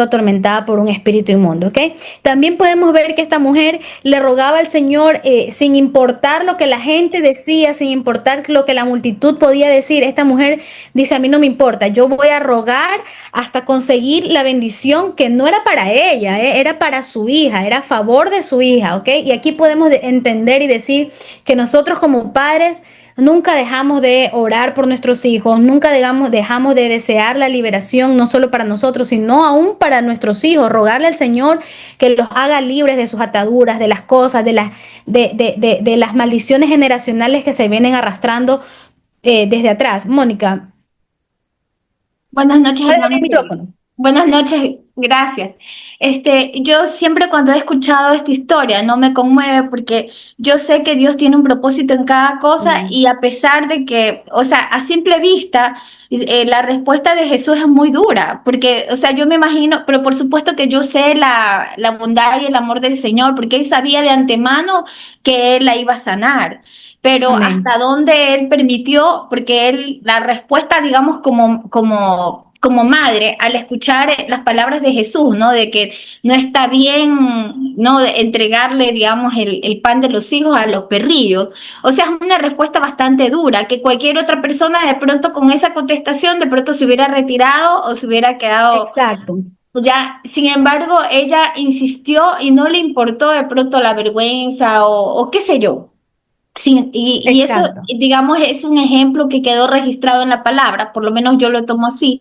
atormentada por un espíritu inmundo, ¿ok? También podemos ver que esta mujer le rogaba al Señor sin importar lo que la gente decía, sin importar lo que la multitud podía decir. Esta mujer dice, a mí no me importa, yo voy a rogar hasta conseguir la bendición que no era para ella, era para su hija, era a favor de su hija, ¿ok? Y aquí podemos entender y decir que nosotros como padres nunca dejamos de orar por nuestros hijos, nunca dejamos de desear la liberación, no solo para nosotros, sino aún para nuestros hijos, rogarle al Señor que los haga libres de sus ataduras, de las cosas, de las maldiciones generacionales que se vienen arrastrando desde atrás. Mónica, Buenas noches, dale hermano. el micrófono. Buenas noches, gracias. Yo siempre cuando he escuchado esta historia no me conmueve porque yo sé que Dios tiene un propósito en cada cosa y a pesar de que, o sea, a simple vista, la respuesta de Jesús es muy dura porque, o sea, yo me imagino, pero por supuesto que yo sé la bondad y el amor del Señor porque Él sabía de antemano que Él la iba a sanar. Pero Amén. hasta dónde Él permitió, porque Él, la respuesta, digamos, como madre, al escuchar las palabras de Jesús, ¿no? De que no está bien, ¿no? De entregarle, digamos, el pan de los hijos a los perrillos. O sea, es una respuesta bastante dura, que cualquier otra persona de pronto con esa contestación de pronto se hubiera retirado o se hubiera quedado Exacto. ya. Sin embargo, ella insistió y no le importó de pronto la vergüenza o qué sé yo. Sí, y eso, Exacto. digamos, es un ejemplo que quedó registrado en la palabra, por lo menos yo lo tomo así,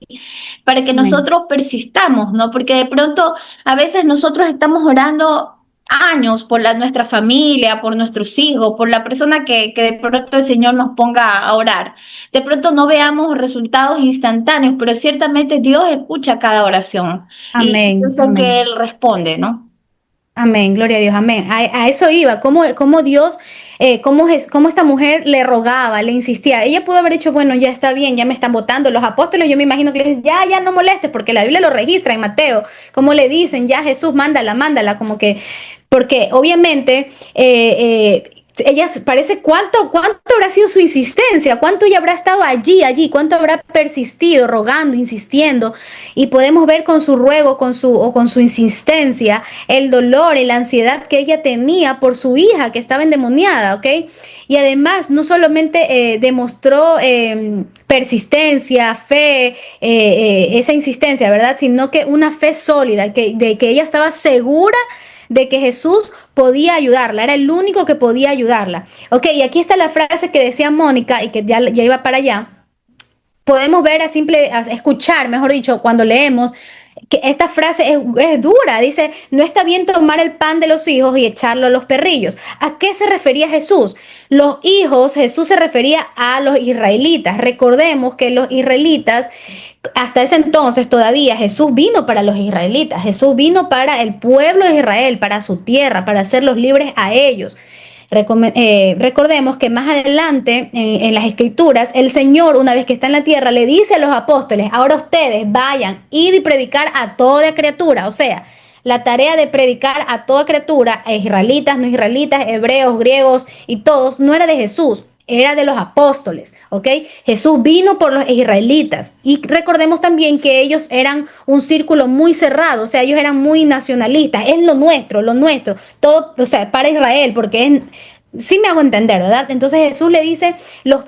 para que Amén. nosotros persistamos, ¿no? Porque de pronto a veces nosotros estamos orando años por nuestra familia, por nuestros hijos, por la persona que de pronto el Señor nos ponga a orar. De pronto no veamos resultados instantáneos, pero ciertamente Dios escucha cada oración y yo Amén. sé que Amén. Él responde, ¿no? Amén, gloria a Dios, amén. A eso iba, cómo Dios, cómo esta mujer le rogaba, le insistía. Ella pudo haber dicho, bueno, ya está bien, ya me están votando. Los apóstoles, yo me imagino que le dicen, ya no molestes, porque la Biblia lo registra en Mateo, como le dicen, ya Jesús, mándala, como que, porque obviamente ella parece cuánto habrá sido su insistencia, cuánto ella habrá estado allí, cuánto habrá persistido, rogando, insistiendo, y podemos ver con su ruego, con su insistencia, el dolor y la ansiedad que ella tenía por su hija que estaba endemoniada, ¿ok? Y además no solamente demostró persistencia, fe, esa insistencia, ¿verdad? Sino que una fe sólida, de que ella estaba segura de que Jesús podía ayudarla, era el único que podía ayudarla. Ok, y aquí está la frase que decía Mónica y que ya iba para allá. Podemos ver a escuchar, mejor dicho, cuando leemos, que esta frase es dura. Dice, no está bien tomar el pan de los hijos y echarlo a los perrillos. ¿A qué se refería Jesús? Los hijos, Jesús se refería a los israelitas. Recordemos que los israelitas, hasta ese entonces todavía Jesús vino para los israelitas. Jesús vino para el pueblo de Israel, para su tierra, para hacerlos libres a ellos. Recordemos que más adelante en las escrituras, el Señor, una vez que está en la tierra, le dice a los apóstoles, ahora ustedes vayan, id y predicar a toda criatura, o sea, la tarea de predicar a toda criatura, a israelitas, no israelitas, hebreos, griegos y todos, no era de Jesús, era de los apóstoles, ¿ok? Jesús vino por los israelitas y recordemos también que ellos eran un círculo muy cerrado, o sea, ellos eran muy nacionalistas, es lo nuestro, todo, o sea, para Israel, porque es... Sí me hago entender, ¿verdad? Entonces Jesús le dice,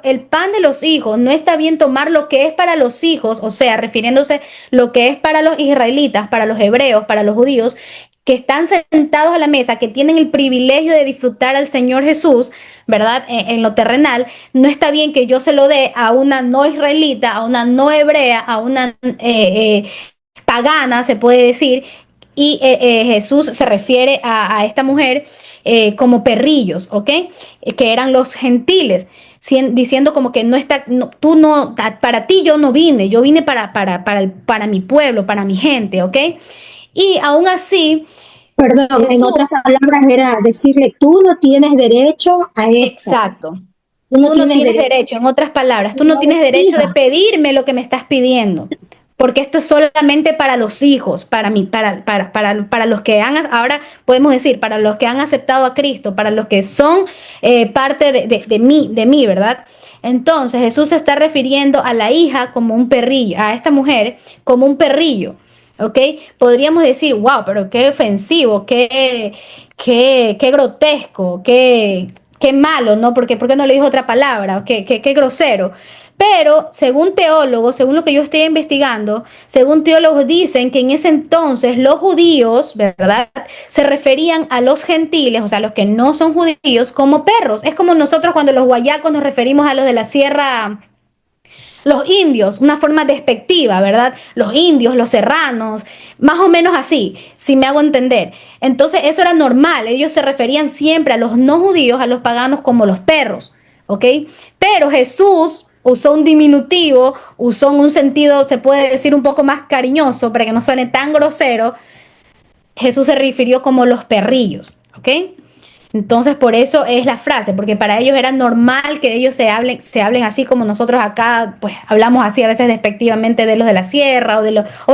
el pan de los hijos, no está bien tomar lo que es para los hijos, o sea, refiriéndose lo que es para los israelitas, para los hebreos, para los judíos, que están sentados a la mesa, que tienen el privilegio de disfrutar al Señor Jesús, ¿verdad? En lo terrenal, no está bien que yo se lo dé a una no israelita, a una no hebrea, a una pagana, se puede decir, y Jesús se refiere a esta mujer como perrillos, ¿ok? Que eran los gentiles, diciendo como que no está, no, tú no, para ti yo vine para mi pueblo, para mi gente, ¿ok? Y aún así, Perdón, en Jesús, otras palabras era decirle, tú no tienes derecho a esto. exacto, Tú no tú no tienes tienes derecho derecho, en otras palabras, tú a no la tienes derecho de vestida. pedirme lo que me estás pidiendo. Porque esto es solamente para los hijos, para mí, para los que han, ahora podemos decir, para los que han aceptado a Cristo, para los que son parte de mí, ¿verdad? Entonces Jesús se está refiriendo a la hija como un perrillo, a esta mujer como un perrillo, ¿ok? Podríamos decir, wow, pero qué ofensivo, qué grotesco, qué malo, ¿no? Porque, ¿por qué no le dijo otra palabra? Qué grosero. Pero según teólogos, según lo que yo estoy investigando, según teólogos dicen que en ese entonces los judíos, ¿verdad? Se referían a los gentiles, o sea, los que no son judíos, como perros. Es como nosotros cuando los guayacos nos referimos a los de la sierra, los indios, una forma despectiva, ¿verdad? Los indios, los serranos, más o menos así, si me hago entender. Entonces eso era normal, ellos se referían siempre a los no judíos, a los paganos como los perros, ¿ok? Pero Jesús usó un diminutivo, usó un sentido, se puede decir un poco más cariñoso, para que no suene tan grosero. Jesús se refirió como los perrillos, ¿ok? Entonces, por eso es la frase, porque para ellos era normal que ellos se hablen así como nosotros acá, pues hablamos así a veces despectivamente de los de la sierra o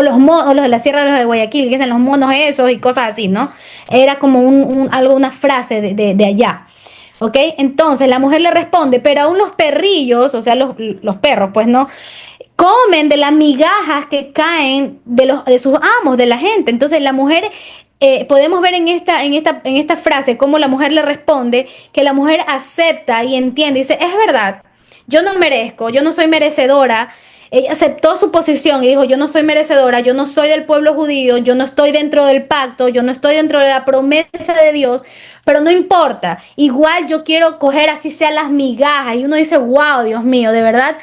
los de la sierra, de los de Guayaquil, que dicen los monos esos y cosas así, ¿no? Era como una frase de allá. ¿Ok? Entonces la mujer le responde, pero aún los perrillos, o sea, los perros, pues no, comen de las migajas que caen de sus amos, de la gente. Entonces la mujer, podemos ver en esta frase cómo la mujer le responde, que la mujer acepta y entiende, dice, es verdad, yo no merezco, yo no soy merecedora. Ella aceptó su posición y dijo, yo no soy merecedora, yo no soy del pueblo judío, yo no estoy dentro del pacto, yo no estoy dentro de la promesa de Dios, pero no importa, igual yo quiero coger así sea las migajas. Y uno dice, wow, Dios mío, de verdad,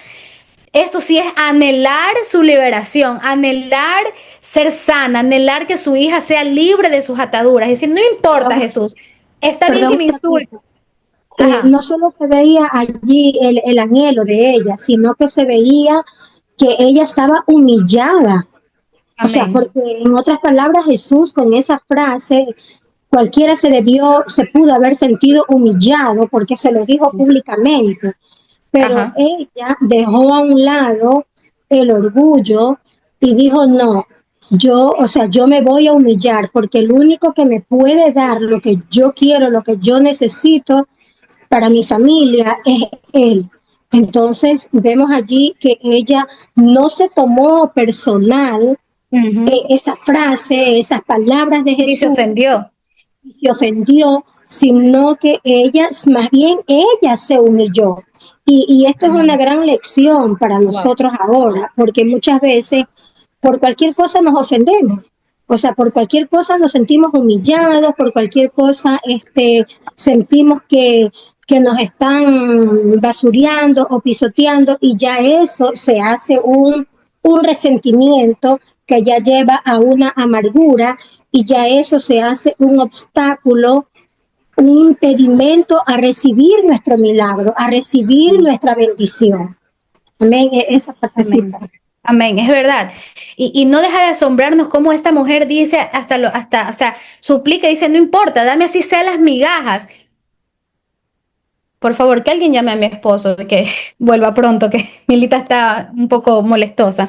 esto sí es anhelar su liberación, anhelar ser sana, anhelar que su hija sea libre de sus ataduras. Es decir, no importa, Perdón, Jesús, está bien que perdón me un insulte. ratito. Ajá, No solo se veía allí el anhelo de ella, sino que se veía que ella estaba humillada. O sea, amén. porque en otras palabras, Jesús con esa frase, cualquiera se pudo haber sentido humillado porque se lo dijo públicamente, pero Ajá. ella dejó a un lado el orgullo y dijo, no, o sea, yo me voy a humillar porque el único que me puede dar lo que yo quiero, lo que yo necesito para mi familia es él. Entonces vemos allí que ella no se tomó personal Ujú. esa frase, esas palabras de Y se Jesús ofendió. y se ofendió, sino que ella, más bien ella se humilló. Y esto es una Amén. gran lección para Wow. nosotros ahora, porque muchas veces por cualquier cosa nos ofendemos. O sea, por cualquier cosa nos sentimos humillados, por cualquier cosa sentimos que nos están basureando o pisoteando y ya eso se hace un resentimiento que ya lleva a una amargura y ya eso se hace un obstáculo, un impedimento a recibir nuestro milagro, a recibir nuestra bendición. Amén. Esa Amén. partecita. Amén, es verdad. Y no deja de asombrarnos cómo esta mujer dice o sea, suplica, dice, no importa, dame así sea las migajas. Por favor, que alguien llame a mi esposo, que vuelva pronto, que Milita está un poco molestosa.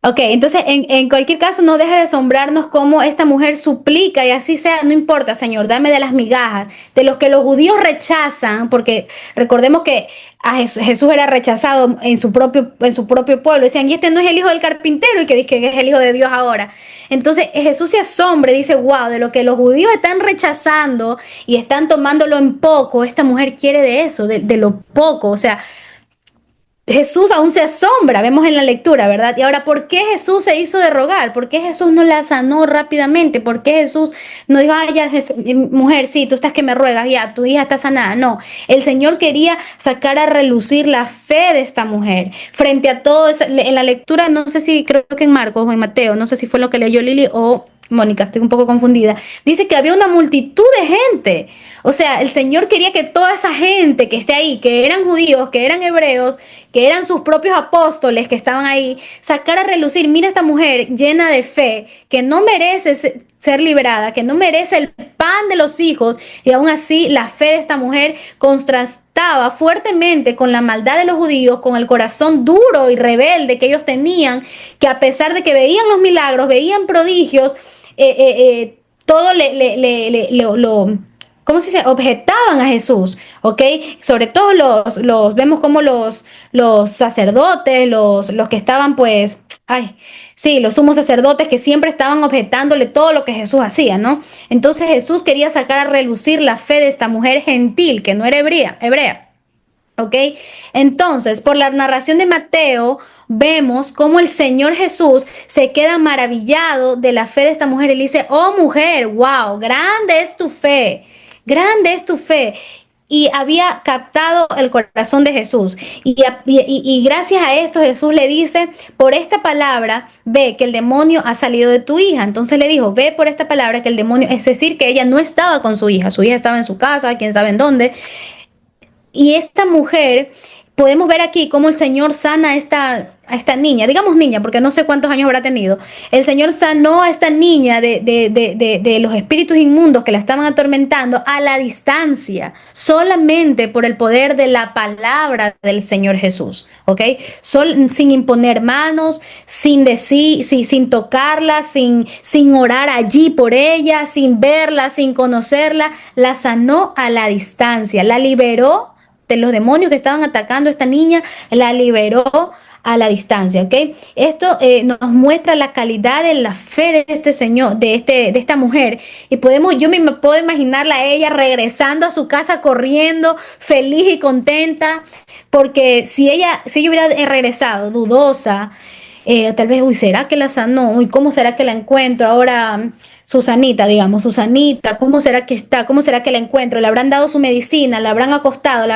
Ok, entonces en cualquier caso no deja de asombrarnos cómo esta mujer suplica y así sea, no importa, Señor, dame de las migajas, de los que los judíos rechazan, porque recordemos que Jesús era rechazado en su propio pueblo. Decían, y este no es el hijo del carpintero, y que dice que es el hijo de Dios ahora. Entonces Jesús se asombra y dice, wow, de lo que los judíos están rechazando y están tomándolo en poco, esta mujer quiere de eso, de lo poco, o sea. Jesús aún se asombra, vemos en la lectura, ¿verdad? Y ahora, ¿por qué Jesús se hizo de rogar? ¿Por qué Jesús no la sanó rápidamente? ¿Por qué Jesús no dijo, ay, ya, mujer, sí, tú estás que me ruegas, ya, tu hija está sanada? No, el Señor quería sacar a relucir la fe de esta mujer frente a todo eso. En la lectura, no sé si, creo que en Marcos o en Mateo, no sé si fue lo que leyó Lili o Mónica, estoy un poco confundida, dice que había una multitud de gente. O sea, el Señor quería que toda esa gente que esté ahí, que eran judíos, que eran hebreos, que eran sus propios apóstoles que estaban ahí, sacara a relucir, mira esta mujer llena de fe, que no merece ser liberada, que no merece el pan de los hijos, y aún así la fe de esta mujer contrastaba fuertemente con la maldad de los judíos, con el corazón duro y rebelde que ellos tenían, que a pesar de que veían los milagros, veían prodigios, todo lo ¿cómo se dice? Objetaban a Jesús, ¿ok? Sobre todo vemos como los sacerdotes, los que estaban pues, ay, sí, los sumos sacerdotes que siempre estaban objetándole todo lo que Jesús hacía, ¿no? Entonces Jesús quería sacar a relucir la fe de esta mujer gentil, que no era hebrea. ¿Ok? Entonces, por la narración de Mateo, vemos cómo el Señor Jesús se queda maravillado de la fe de esta mujer y le dice, oh mujer, wow, grande es tu fe, grande es tu fe. Y había captado el corazón de Jesús. Y gracias a esto Jesús le dice, por esta palabra, ve que el demonio ha salido de tu hija. Entonces le dijo, ve por esta palabra que el demonio, es decir, que ella no estaba con su hija estaba en su casa, quién sabe en dónde. Y esta mujer, podemos ver aquí cómo el Señor sana a esta niña, digamos niña, porque no sé cuántos años habrá tenido. El Señor sanó a esta niña de los espíritus inmundos que la estaban atormentando a la distancia, solamente por el poder de la palabra del Señor Jesús, ¿ok? Sin imponer manos, sin decir, sin tocarla, sin orar allí por ella, sin verla, sin conocerla, la sanó a la distancia, la liberó de los demonios que estaban atacando a esta niña, la liberó a la distancia, ¿ok? Esto nos muestra la calidad de la fe de este señor, de esta mujer, y yo me puedo imaginarla a ella regresando a su casa corriendo, feliz y contenta, porque si ella hubiera regresado dudosa, tal vez, uy, ¿será que la sanó? Uy, ¿cómo será que la encuentro ahora? Susanita, digamos, Susanita, ¿cómo será que está? ¿Cómo será que la encuentro? ¿Le habrán dado su medicina? ¿La habrán acostado?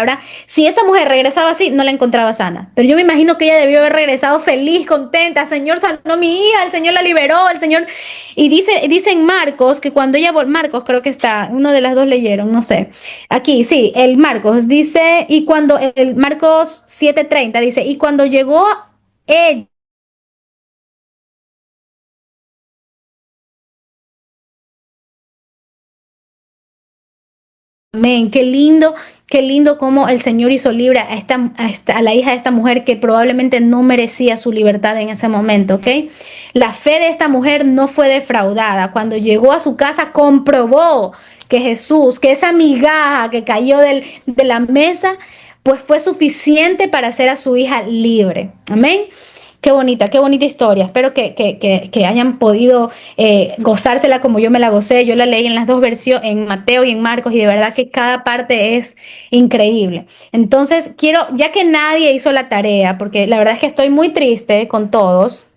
Si esa mujer regresaba así, no la encontraba sana. Pero yo me imagino que ella debió haber regresado feliz, contenta. Señor sanó a mi hija, el Señor la liberó, el Señor. Y dice en Marcos que cuando ella Marcos creo que está, uno de las dos leyeron, no sé. Aquí, sí, el Marcos dice, y cuando, el Marcos 7:30 dice, y cuando llegó ella, amén, qué lindo cómo el Señor hizo libre a la hija de esta mujer que probablemente no merecía su libertad en ese momento, ¿ok? La fe de esta mujer no fue defraudada. Cuando llegó a su casa comprobó que Jesús, que esa migaja que cayó de la mesa, pues fue suficiente para hacer a su hija libre, amén. Qué bonita historia. Espero que hayan podido gozársela como yo me la gocé. Yo la leí en las dos versiones, en Mateo y en Marcos, y de verdad que cada parte es increíble. Entonces, ya que nadie hizo la tarea, porque la verdad es que estoy muy triste con todos,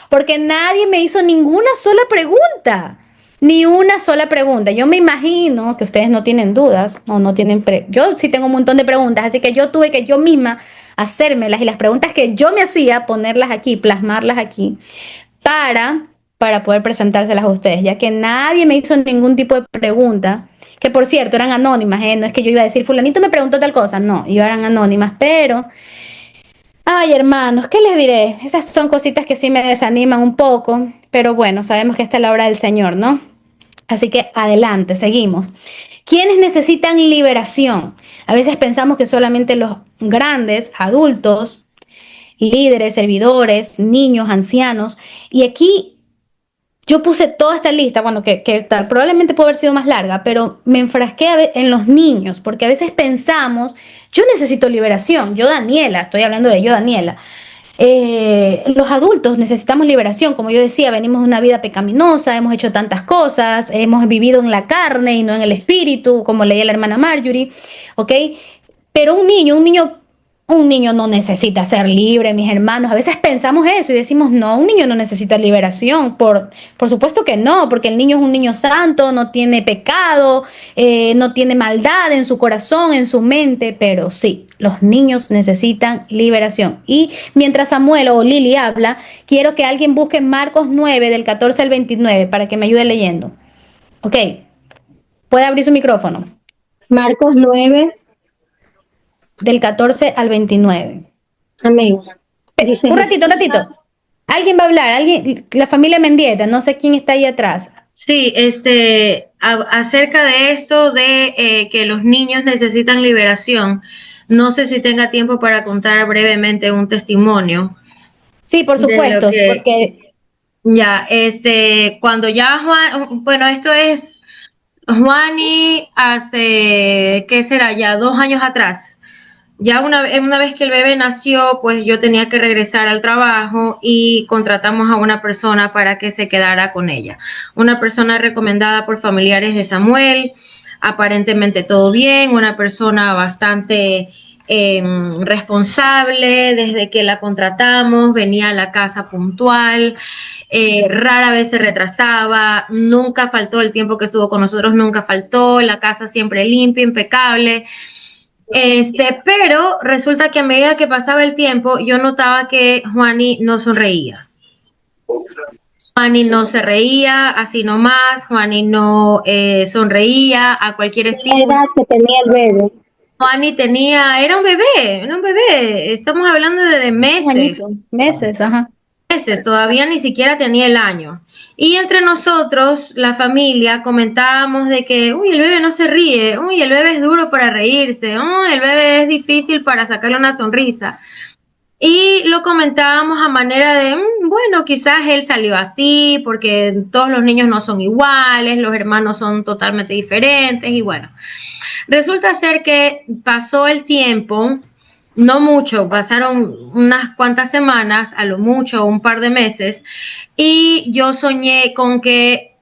porque nadie me hizo ninguna sola pregunta. Ni una sola pregunta. Yo me imagino que ustedes no tienen dudas o no tienen... Yo sí tengo un montón de preguntas, así que yo tuve que yo misma hacérmelas y las preguntas que yo me hacía, ponerlas aquí, plasmarlas aquí, para poder presentárselas a ustedes, ya que nadie me hizo ningún tipo de pregunta, que por cierto eran anónimas, no es que yo iba a decir, fulanito me preguntó tal cosa, no, eran anónimas, pero... Ay, hermanos, ¿qué les diré? Esas son cositas que sí me desaniman un poco, pero bueno, sabemos que esta es la obra del Señor, ¿no? Así que adelante, seguimos. ¿Quiénes necesitan liberación? A veces pensamos que solamente los grandes, adultos, líderes, servidores, niños, ancianos. Y aquí yo puse toda esta lista, bueno, que tal, probablemente puede haber sido más larga, pero me enfrasqué en los niños, porque a veces pensamos, yo necesito liberación, yo Daniela, estoy hablando de yo Daniela. Los adultos necesitamos liberación, como yo decía, venimos de una vida pecaminosa, hemos hecho tantas cosas, hemos vivido en la carne y no en el espíritu, como leía la hermana Marjorie, ¿ok? Pero un niño no necesita ser libre, mis hermanos. A veces pensamos eso y decimos, no, un niño no necesita liberación. Por supuesto que no, porque el niño es un niño santo, no tiene pecado, no tiene maldad en su corazón, en su mente, pero sí, los niños necesitan liberación. Y mientras Samuel o Lili habla, quiero que alguien busque Marcos 9, del 14 al 29, para que me ayude leyendo. Ok, puede abrir su micrófono. Marcos 9, Del 14 al 29. amén. Dice Un Jesús. ratito. Alguien va a hablar, la familia Mendieta, no sé quién está ahí atrás. Sí, acerca de esto de que los niños necesitan liberación, no sé si tenga tiempo para contar brevemente un testimonio Sí, por de lo supuesto, que porque ya, cuando ya Juan, bueno, esto es Juani hace, ¿qué será? Ya 2 años atrás. Ya una vez que el bebé nació, pues yo tenía que regresar al trabajo y contratamos a una persona para que se quedara con ella. Una persona recomendada por familiares de Samuel, aparentemente todo bien, una persona bastante responsable. Desde que la contratamos venía a la casa puntual, rara vez se retrasaba, nunca faltó el tiempo que estuvo con nosotros, nunca faltó, la casa siempre limpia, impecable. Pero resulta que a medida que pasaba el tiempo, yo notaba que Juani no sonreía. Juani no se reía, así nomás. Juani no sonreía a cualquier La estímulo. edad que tenía el bebé. Juani era un bebé. Estamos hablando de meses. meses, ajá. Todavía ni siquiera tenía el año. Y entre nosotros, la familia, comentábamos de que, uy, el bebé no se ríe, uy, el bebé es duro para reírse, uy, el bebé es difícil para sacarle una sonrisa. Y lo comentábamos a manera de, bueno, quizás él salió así, porque todos los niños no son iguales, los hermanos son totalmente diferentes, y bueno. Resulta ser que pasó el tiempo. No mucho, pasaron unas cuantas semanas, a lo mucho un par de meses, y yo soñé con que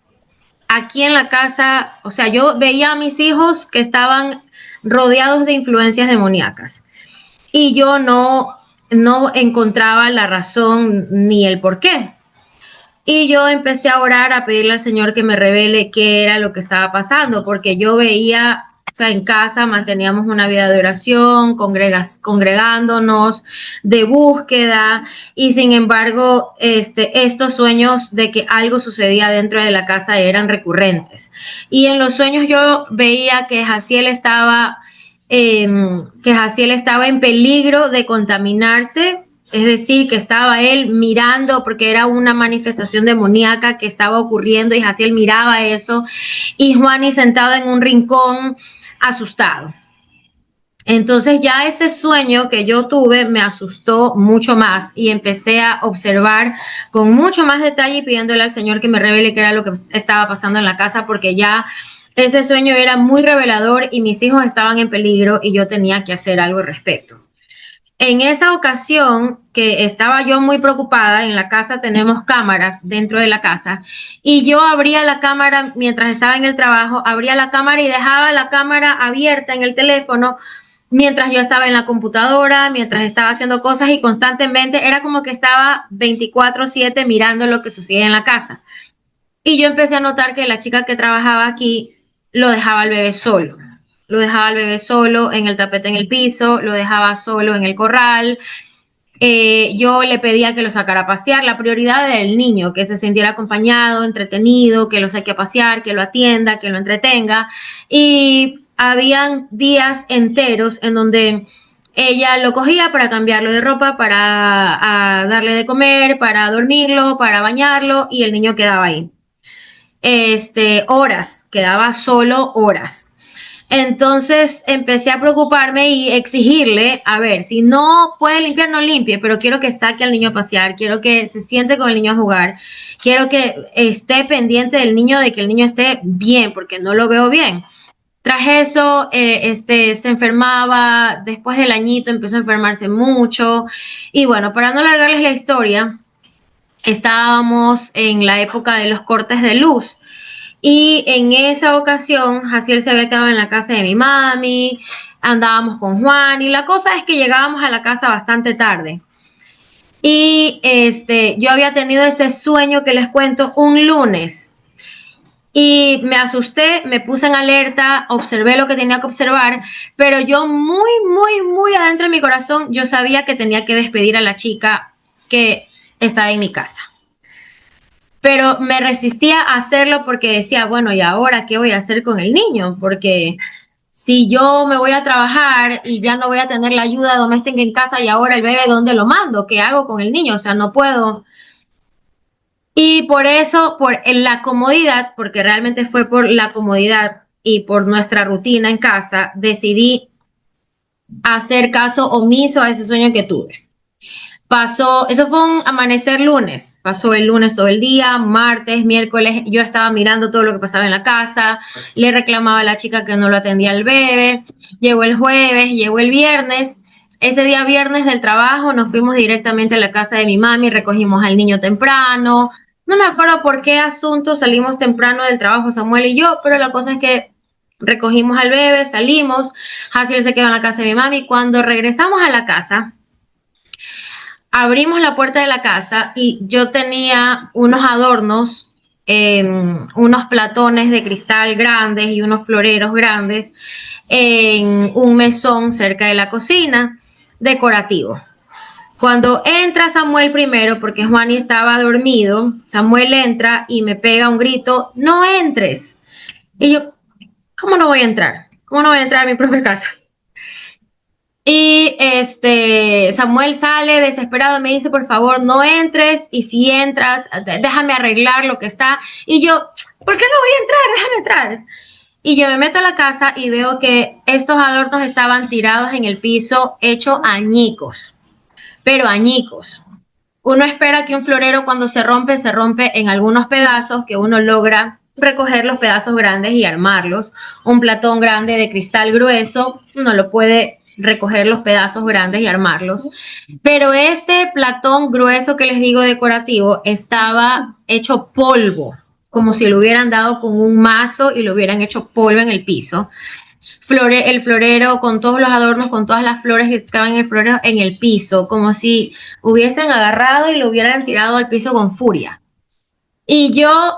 aquí en la casa, o sea, yo veía a mis hijos que estaban rodeados de influencias demoníacas y yo no encontraba la razón ni el por qué. Y yo empecé a orar, a pedirle al Señor que me revele qué era lo que estaba pasando, porque yo veía, o sea, en casa manteníamos una vida de oración, congregándonos, de búsqueda, y sin embargo, estos sueños de que algo sucedía dentro de la casa eran recurrentes. Y en los sueños yo veía que Jaciel estaba en peligro de contaminarse. Es decir, que estaba él mirando, porque era una manifestación demoníaca que estaba ocurriendo, y Jaciel miraba eso, y Juani sentado en un rincón asustado. Entonces ya ese sueño que yo tuve me asustó mucho más y empecé a observar con mucho más detalle, pidiéndole al Señor que me revele qué era lo que estaba pasando en la casa, porque ya ese sueño era muy revelador y mis hijos estaban en peligro y yo tenía que hacer algo al respecto. En esa ocasión que estaba yo muy preocupada, en la casa tenemos cámaras dentro de la casa, y yo abría la cámara mientras estaba en el trabajo, abría la cámara y dejaba la cámara abierta en el teléfono mientras yo estaba en la computadora, mientras estaba haciendo cosas, y constantemente era como que estaba 24/7 mirando lo que sucedía en la casa. Y yo empecé a notar que la chica que trabajaba aquí lo dejaba al bebé solo. Lo dejaba al bebé solo en el tapete en el piso, lo dejaba solo en el corral. Yo le pedía que lo sacara a pasear. La prioridad del niño, que se sintiera acompañado, entretenido, que lo saque a pasear, que lo atienda, que lo entretenga. Y habían días enteros en donde ella lo cogía para cambiarlo de ropa, para darle de comer, para dormirlo, para bañarlo, y el niño quedaba ahí. Horas, quedaba solo horas. Entonces empecé a preocuparme y exigirle, a ver, si no puede limpiar, no limpie, pero quiero que saque al niño a pasear, quiero que se siente con el niño a jugar, quiero que esté pendiente del niño, de que el niño esté bien, porque no lo veo bien. Tras eso, se enfermaba, después del añito empezó a enfermarse mucho. Y bueno, para no alargarles la historia, estábamos en la época de los cortes de luz. Y en esa ocasión, Jaciel se había quedado en la casa de mi mami, andábamos con Juan, y la cosa es que llegábamos a la casa bastante tarde. Y yo había tenido ese sueño que les cuento un lunes. Y me asusté, me puse en alerta, observé lo que tenía que observar, pero yo muy adentro de mi corazón, yo sabía que tenía que despedir a la chica que estaba en mi casa. Pero me resistía a hacerlo porque decía, bueno, ¿y ahora qué voy a hacer con el niño? Porque si yo me voy a trabajar y ya no voy a tener la ayuda doméstica en casa y ahora el bebé, ¿dónde lo mando? ¿Qué hago con el niño? O sea, no puedo. Y por eso, por la comodidad, porque realmente fue por la comodidad y por nuestra rutina en casa, decidí hacer caso omiso a ese sueño que tuve. Pasó, eso fue un amanecer lunes, pasó el lunes todo el día, martes, miércoles, yo estaba mirando todo lo que pasaba en la casa, le reclamaba a la chica que no lo atendía al bebé, llegó el jueves, llegó el viernes, ese día viernes del trabajo nos fuimos directamente a la casa de mi mami, recogimos al niño temprano, no me acuerdo por qué asunto salimos temprano del trabajo Samuel y yo, pero la cosa es que recogimos al bebé, salimos, Jaciel se quedó en la casa de mi mami, cuando regresamos a la casa, abrimos la puerta de la casa y yo tenía unos adornos, unos platones de cristal grandes y unos floreros grandes en un mesón cerca de la cocina, decorativo. Cuando entra Samuel primero, porque Juani estaba dormido, Samuel entra y me pega un grito, no entres. Y yo, ¿cómo no voy a entrar? ¿Cómo no voy a entrar a mi propia casa? Y Samuel sale desesperado, me dice, por favor, no entres, y si entras, déjame arreglar lo que está. Y yo, ¿por qué no voy a entrar? Déjame entrar. Y yo me meto a la casa y veo que estos adornos estaban tirados en el piso, hechos añicos, pero añicos. Uno espera que un florero cuando se rompe en algunos pedazos, que uno logra recoger los pedazos grandes y armarlos. Un platón grande de cristal grueso, uno lo puede recoger los pedazos grandes y armarlos, pero este platón grueso que les digo decorativo estaba hecho polvo, como si lo hubieran dado con un mazo y lo hubieran hecho polvo en el piso. El florero con todos los adornos, con todas las flores que estaban en el florero en el piso, como si hubiesen agarrado y lo hubieran tirado al piso con furia. Y yo,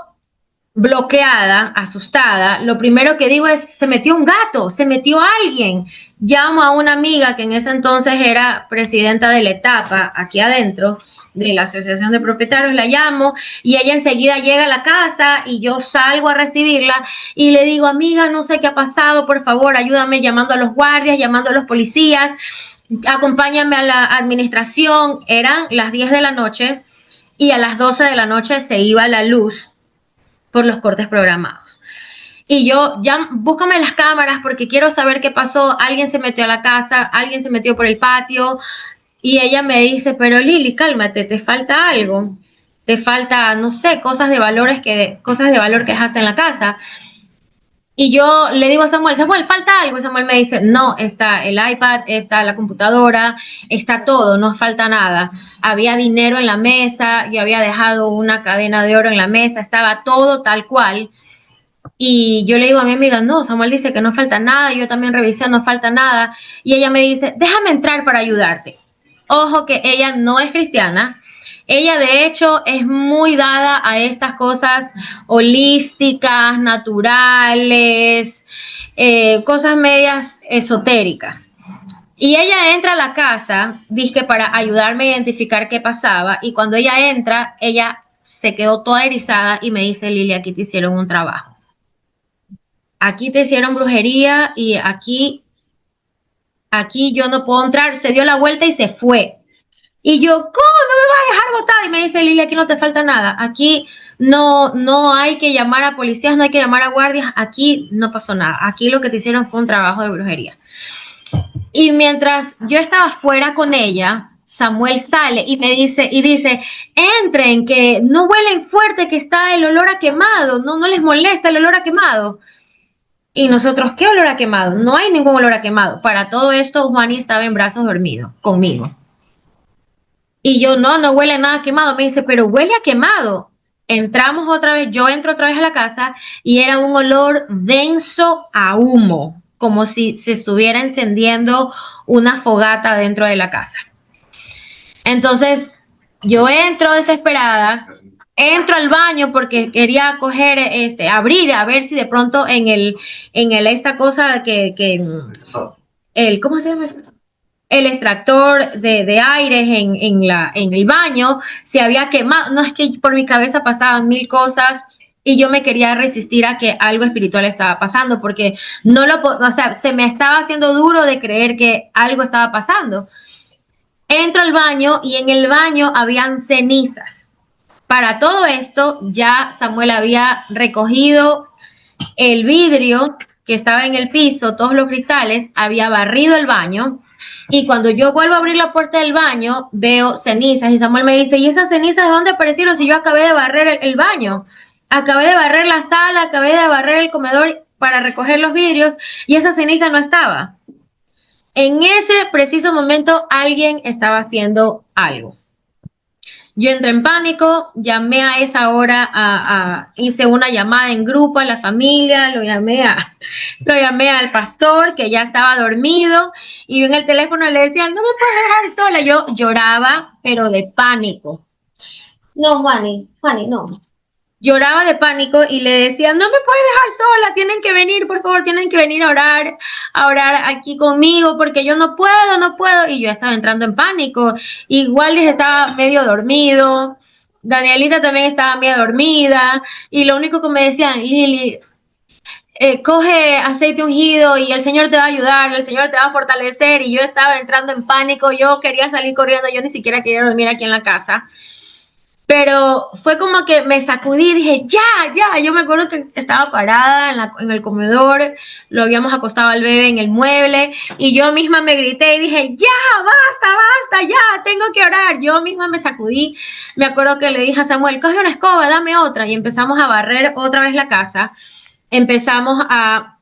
bloqueada, asustada, lo primero que digo es, se metió un gato, se metió alguien. Llamo a una amiga que en ese entonces era presidenta de la etapa aquí adentro de la Asociación de Propietarios, la llamo y ella enseguida llega a la casa y yo salgo a recibirla y le digo, amiga, no sé qué ha pasado, por favor, ayúdame llamando a los guardias, llamando a los policías, acompáñame a la administración. Eran las 10 de la noche y a las 12 de la noche se iba la luz por los cortes programados. Y yo, ya, búscame las cámaras porque quiero saber qué pasó. Alguien se metió a la casa, alguien se metió por el patio. Y ella me dice, pero Lili, cálmate, te falta algo. Te falta, no sé, cosas de valor que dejaste en la casa. Y yo le digo a Samuel, falta algo. Y Samuel me dice, no, está el iPad, está la computadora, está todo, no falta nada. Había dinero en la mesa, yo había dejado una cadena de oro en la mesa, estaba todo tal cual. Y yo le digo a mi amiga, no, Samuel dice que no falta nada, yo también revisé, no falta nada. Y ella me dice, déjame entrar para ayudarte. Ojo que ella no es cristiana. Ella, de hecho, es muy dada a estas cosas holísticas, naturales, cosas medias esotéricas. Y ella entra a la casa, dizque para ayudarme a identificar qué pasaba. Y cuando ella entra, ella se quedó toda erizada y me dice, Lili, aquí te hicieron un trabajo. Aquí te hicieron brujería y aquí yo no puedo entrar. Se dio la vuelta y se fue. Y yo, ¿cómo no me vas a dejar botada? Y me dice, Lili, aquí no te falta nada. Aquí no hay que llamar a policías, no hay que llamar a guardias, aquí no pasó nada, aquí lo que te hicieron fue un trabajo de brujería. Y mientras yo estaba fuera con ella, Samuel sale y me dice, entren, que no huelen fuerte, que está el olor a quemado, no les molesta el olor a quemado. Y nosotros, ¿qué olor a quemado? No hay ningún olor a quemado. Para todo esto, Juani estaba en brazos dormido conmigo. Y yo, no huele nada quemado. Me dice, pero huele a quemado. Entramos otra vez, yo entro otra vez a la casa y era un olor denso a humo, como si se estuviera encendiendo una fogata dentro de la casa. Entonces, yo entro desesperada, entro al baño porque quería abrir, a ver si de pronto en esta cosa ¿cómo se llama eso? El extractor de aires en el baño se había quemado. No, es que por mi cabeza pasaban mil cosas y yo me quería resistir a que algo espiritual estaba pasando porque se me estaba haciendo duro de creer que algo estaba pasando. Entro al baño y en el baño habían cenizas. Para todo esto, ya Samuel había recogido el vidrio que estaba en el piso, todos los cristales, había barrido el baño. Y cuando yo vuelvo a abrir la puerta del baño, veo cenizas y Samuel me dice, ¿y esas cenizas de dónde aparecieron si yo acabé de barrer el baño? Acabé de barrer la sala, acabé de barrer el comedor para recoger los vidrios y esa ceniza no estaba. En ese preciso momento alguien estaba haciendo algo. Yo entré en pánico, llamé a esa hora, hice una llamada en grupo a la familia, lo llamé al pastor que ya estaba dormido y yo en el teléfono le decía, no me puedes dejar sola. Yo lloraba, pero de pánico. No, Juani, no. Lloraba de pánico y le decía, no me puedes dejar sola, tienen que venir, por favor, tienen que venir a orar aquí conmigo porque yo no puedo. Y yo estaba entrando en pánico. Igual estaba medio dormido, Danielita también estaba medio dormida y lo único que me decían, Lili, coge aceite ungido y el Señor te va a ayudar, el Señor te va a fortalecer. Y yo estaba entrando en pánico, yo quería salir corriendo, yo ni siquiera quería dormir aquí en la casa. Pero fue como que me sacudí y dije, ya, yo me acuerdo que estaba parada en el comedor, lo habíamos acostado al bebé en el mueble y yo misma me grité y dije, ya, basta, ya, tengo que orar. Yo misma me sacudí, me acuerdo que le dije a Samuel, coge una escoba, dame otra y empezamos a barrer otra vez la casa, empezamos a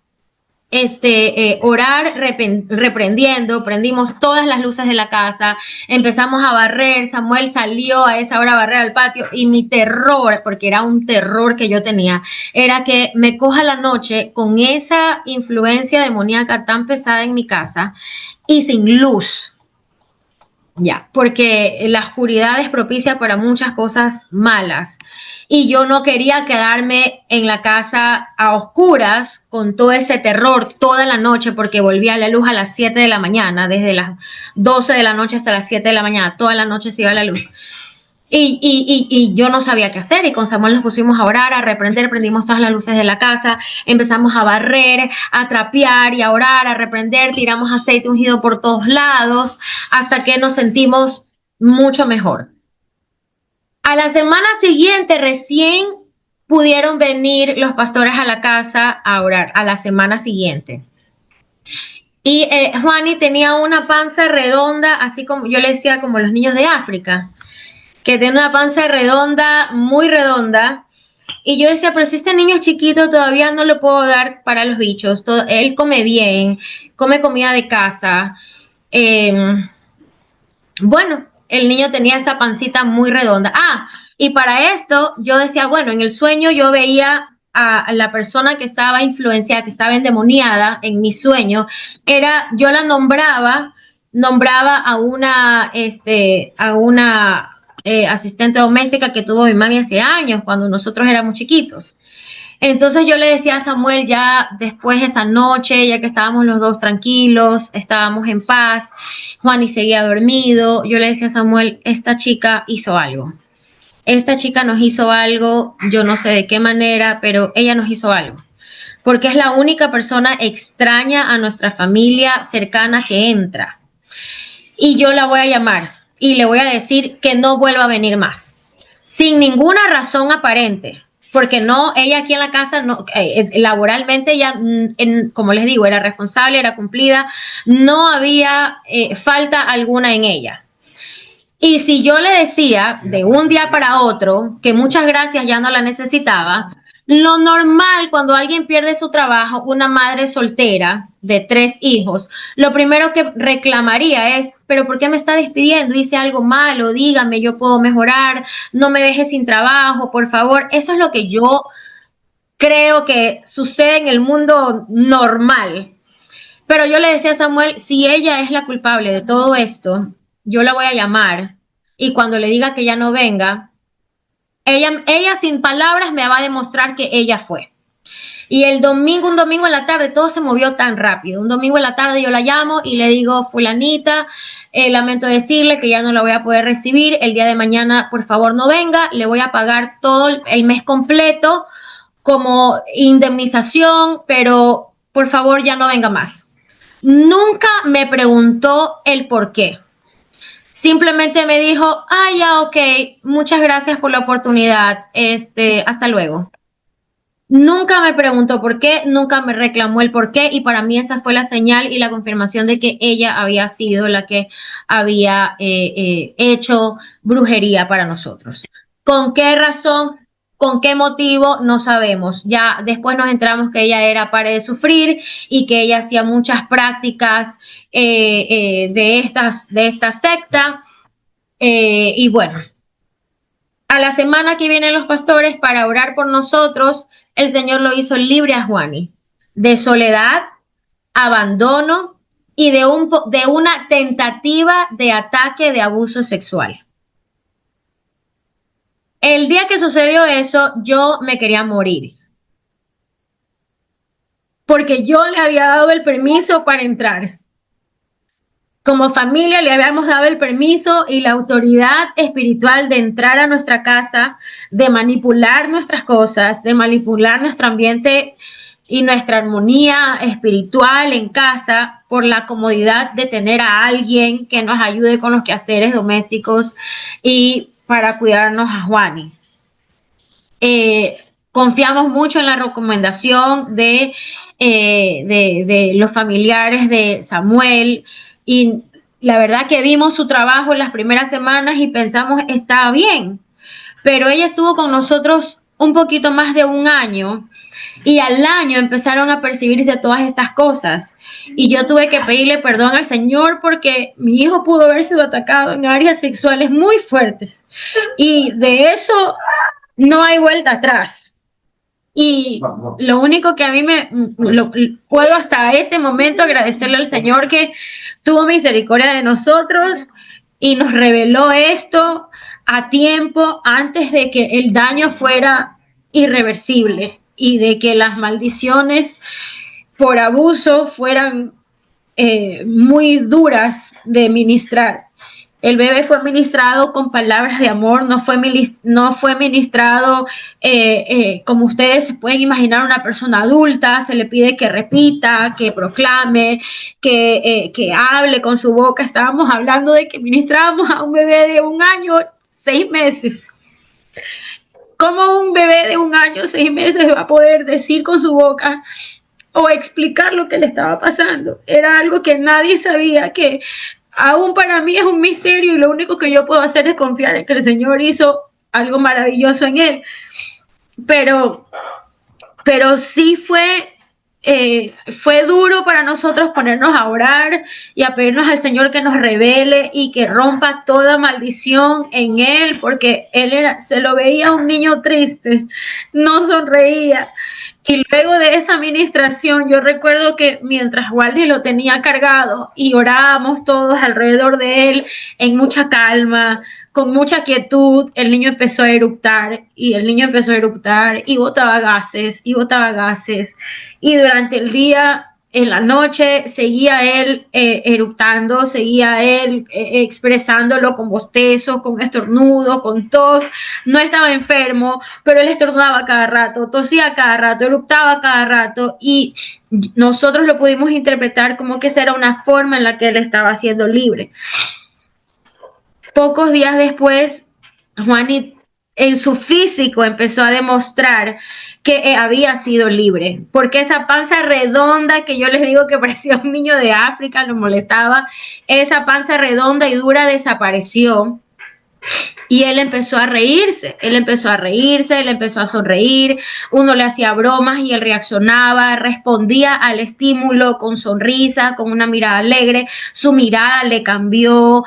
orar reprendiendo, prendimos todas las luces de la casa, empezamos a barrer, Samuel salió a esa hora a barrer al patio y mi terror, porque era un terror que yo tenía, era que me coja la noche con esa influencia demoníaca tan pesada en mi casa y sin luz. Ya, porque la oscuridad es propicia para muchas cosas malas y yo no quería quedarme en la casa a oscuras con todo ese terror toda la noche porque volvía la luz a las 7 de la mañana, desde las 12 de la noche hasta las 7 de la mañana, toda la noche se iba la luz. Y yo no sabía qué hacer y con Samuel nos pusimos a orar, a reprender, prendimos todas las luces de la casa, empezamos a barrer, a trapear y a orar, a reprender, tiramos aceite ungido por todos lados hasta que nos sentimos mucho mejor. A la semana siguiente recién pudieron venir los pastores a la casa a orar, a la semana siguiente. Y Juani tenía una panza redonda, así como yo le decía, como los niños de África, que tiene una panza redonda, muy redonda, y yo decía, pero si este niño es chiquito, todavía no lo puedo dar para los bichos, él come bien, come comida de casa, bueno, el niño tenía esa pancita muy redonda. Y para esto yo decía, bueno, en el sueño yo veía a la persona que estaba influenciada, que estaba endemoniada en mi sueño, yo la nombraba a una asistente doméstica que tuvo mi mami hace años, cuando nosotros éramos chiquitos. Entonces yo le decía a Samuel ya después de esa noche, ya que estábamos los dos tranquilos, estábamos en paz, Juani seguía dormido, yo le decía a Samuel, esta chica hizo algo. Esta chica nos hizo algo, yo no sé de qué manera, pero ella nos hizo algo. Porque es la única persona extraña a nuestra familia cercana que entra. Y yo la voy a llamar y le voy a decir que no vuelva a venir más. sin ninguna razón aparente. Porque no, ella aquí en la casa, no, laboralmente ella, como les digo, era responsable, era cumplida, no había falta alguna en ella. Y si yo le decía de un día para otro que muchas gracias ya no la necesitaba, lo normal cuando alguien pierde su trabajo, una madre soltera de 3 hijos, lo primero que reclamaría es, pero ¿por qué me está despidiendo? Hice algo malo, dígame, yo puedo mejorar, no me deje sin trabajo, por favor. Eso es lo que yo creo que sucede en el mundo normal. Pero yo le decía a Samuel, si ella es la culpable de todo esto, yo la voy a llamar y cuando le diga que ya no venga, ella sin palabras me va a demostrar que ella fue. Y un domingo en la tarde, todo se movió tan rápido. Un domingo en la tarde yo la llamo y le digo, fulanita, lamento decirle que ya no la voy a poder recibir. El día de mañana, por favor, no venga. Le voy a pagar todo el mes completo como indemnización, pero por favor ya no venga más. Nunca me preguntó el por qué. Simplemente me dijo, ya, ok, muchas gracias por la oportunidad, hasta luego. Nunca me preguntó por qué, nunca me reclamó el por qué, y para mí esa fue la señal y la confirmación de que ella había sido la que había hecho brujería para nosotros. ¿Con qué razón? ¿Con qué motivo? No sabemos. Ya después nos enteramos que ella era pare de sufrir y que ella hacía muchas prácticas de esta secta. Y bueno, a la semana que vienen los pastores para orar por nosotros, el Señor lo hizo libre a Juani de soledad, abandono y de una tentativa de ataque de abuso sexual. El día que sucedió eso, yo me quería morir. Porque yo le había dado el permiso para entrar. Como familia le habíamos dado el permiso y la autoridad espiritual de entrar a nuestra casa, de manipular nuestras cosas, de manipular nuestro ambiente y nuestra armonía espiritual en casa por la comodidad de tener a alguien que nos ayude con los quehaceres domésticos y para cuidarnos a Juani. Confiamos mucho en la recomendación de los familiares de Samuel y la verdad que vimos su trabajo en las primeras semanas y pensamos está bien, pero ella estuvo con nosotros un poquito más de un año y al año empezaron a percibirse todas estas cosas y yo tuve que pedirle perdón al Señor porque mi hijo pudo haber sido atacado en áreas sexuales muy fuertes y de eso no hay vuelta atrás. Y lo único que a mí puedo hasta este momento agradecerle al Señor que tuvo misericordia de nosotros y nos reveló esto a tiempo antes de que el daño fuera irreversible y de que las maldiciones por abuso fueran muy duras de ministrar. El bebé fue ministrado con palabras de amor, no fue ministrado como ustedes se pueden imaginar una persona adulta, se le pide que repita, que proclame, que hable con su boca. Estábamos hablando de que ministrábamos a un bebé de 1 año, 6 meses. ¿Cómo un bebé de 1 año, 6 meses va a poder decir con su boca o explicar lo que le estaba pasando? Era algo que nadie sabía, que aún para mí es un misterio y lo único que yo puedo hacer es confiar en que el Señor hizo algo maravilloso en él. Pero sí fue duro para nosotros ponernos a orar y a pedirnos al Señor que nos revele y que rompa toda maldición en él, porque se lo veía un niño triste, no sonreía. Y luego de esa administración, yo recuerdo que mientras Waldi lo tenía cargado y orábamos todos alrededor de él en mucha calma, con mucha quietud, el niño empezó a eructar y botaba gases y durante el día, en la noche, seguía él eructando, seguía él expresándolo con bostezos, con estornudos, con tos. No estaba enfermo, pero él estornudaba cada rato, tosía cada rato, eructaba cada rato y nosotros lo pudimos interpretar como que esa era una forma en la que él estaba siendo libre. Pocos días después, Juani en su físico empezó a demostrar que había sido libre, porque esa panza redonda que yo les digo que parecía un niño de África, lo molestaba, esa panza redonda y dura desapareció. Y él empezó a reírse, él empezó a sonreír, uno le hacía bromas y él reaccionaba, respondía al estímulo con sonrisa, con una mirada alegre, su mirada le cambió,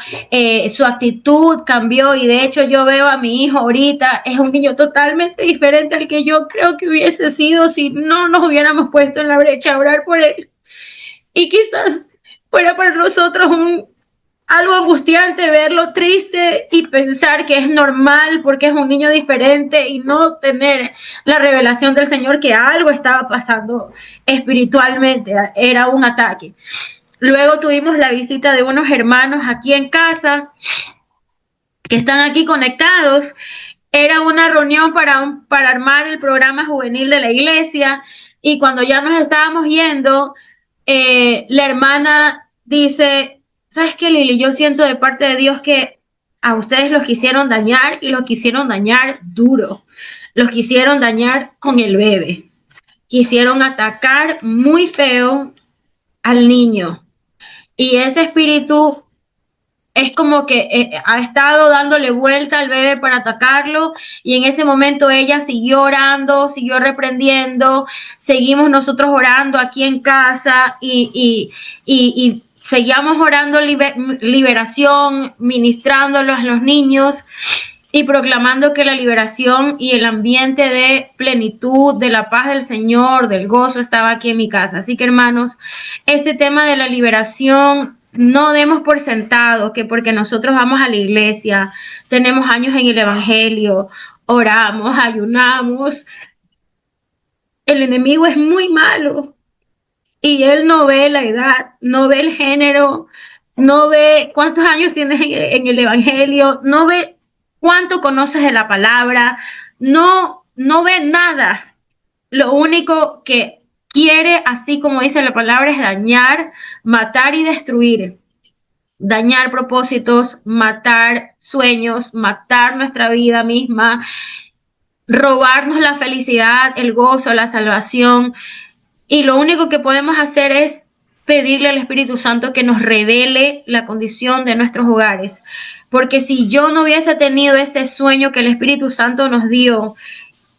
su actitud cambió, y de hecho yo veo a mi hijo ahorita, es un niño totalmente diferente al que yo creo que hubiese sido si no nos hubiéramos puesto en la brecha a orar por él. Y quizás fuera para nosotros algo angustiante verlo triste y pensar que es normal porque es un niño diferente y no tener la revelación del Señor que algo estaba pasando espiritualmente, era un ataque. Luego tuvimos la visita de unos hermanos aquí en casa que están aquí conectados. Era una reunión para armar el programa juvenil de la iglesia, y cuando ya nos estábamos yendo, la hermana dice: ¿sabes qué, Lili? Yo siento de parte de Dios que a ustedes los quisieron dañar, y los quisieron dañar duro. Los quisieron dañar con el bebé. Quisieron atacar muy feo al niño. Y ese espíritu es como que ha estado dándole vuelta al bebé para atacarlo, y en ese momento ella siguió orando, siguió reprendiendo, seguimos nosotros orando aquí en casa y seguíamos orando liberación, ministrándolo a los niños y proclamando que la liberación y el ambiente de plenitud, de la paz del Señor, del gozo, estaba aquí en mi casa. Así que, hermanos, este tema de la liberación, no demos por sentado que porque nosotros vamos a la iglesia, tenemos años en el evangelio, oramos, ayunamos, el enemigo es muy malo. Y él no ve la edad, no ve el género, no ve cuántos años tienes en el evangelio, no ve cuánto conoces de la palabra, no ve nada. Lo único que quiere, así como dice la palabra, es dañar, matar y destruir. Dañar propósitos, matar sueños, matar nuestra vida misma, robarnos la felicidad, el gozo, la salvación. Y lo único que podemos hacer es pedirle al Espíritu Santo que nos revele la condición de nuestros hogares. Porque si yo no hubiese tenido ese sueño que el Espíritu Santo nos dio,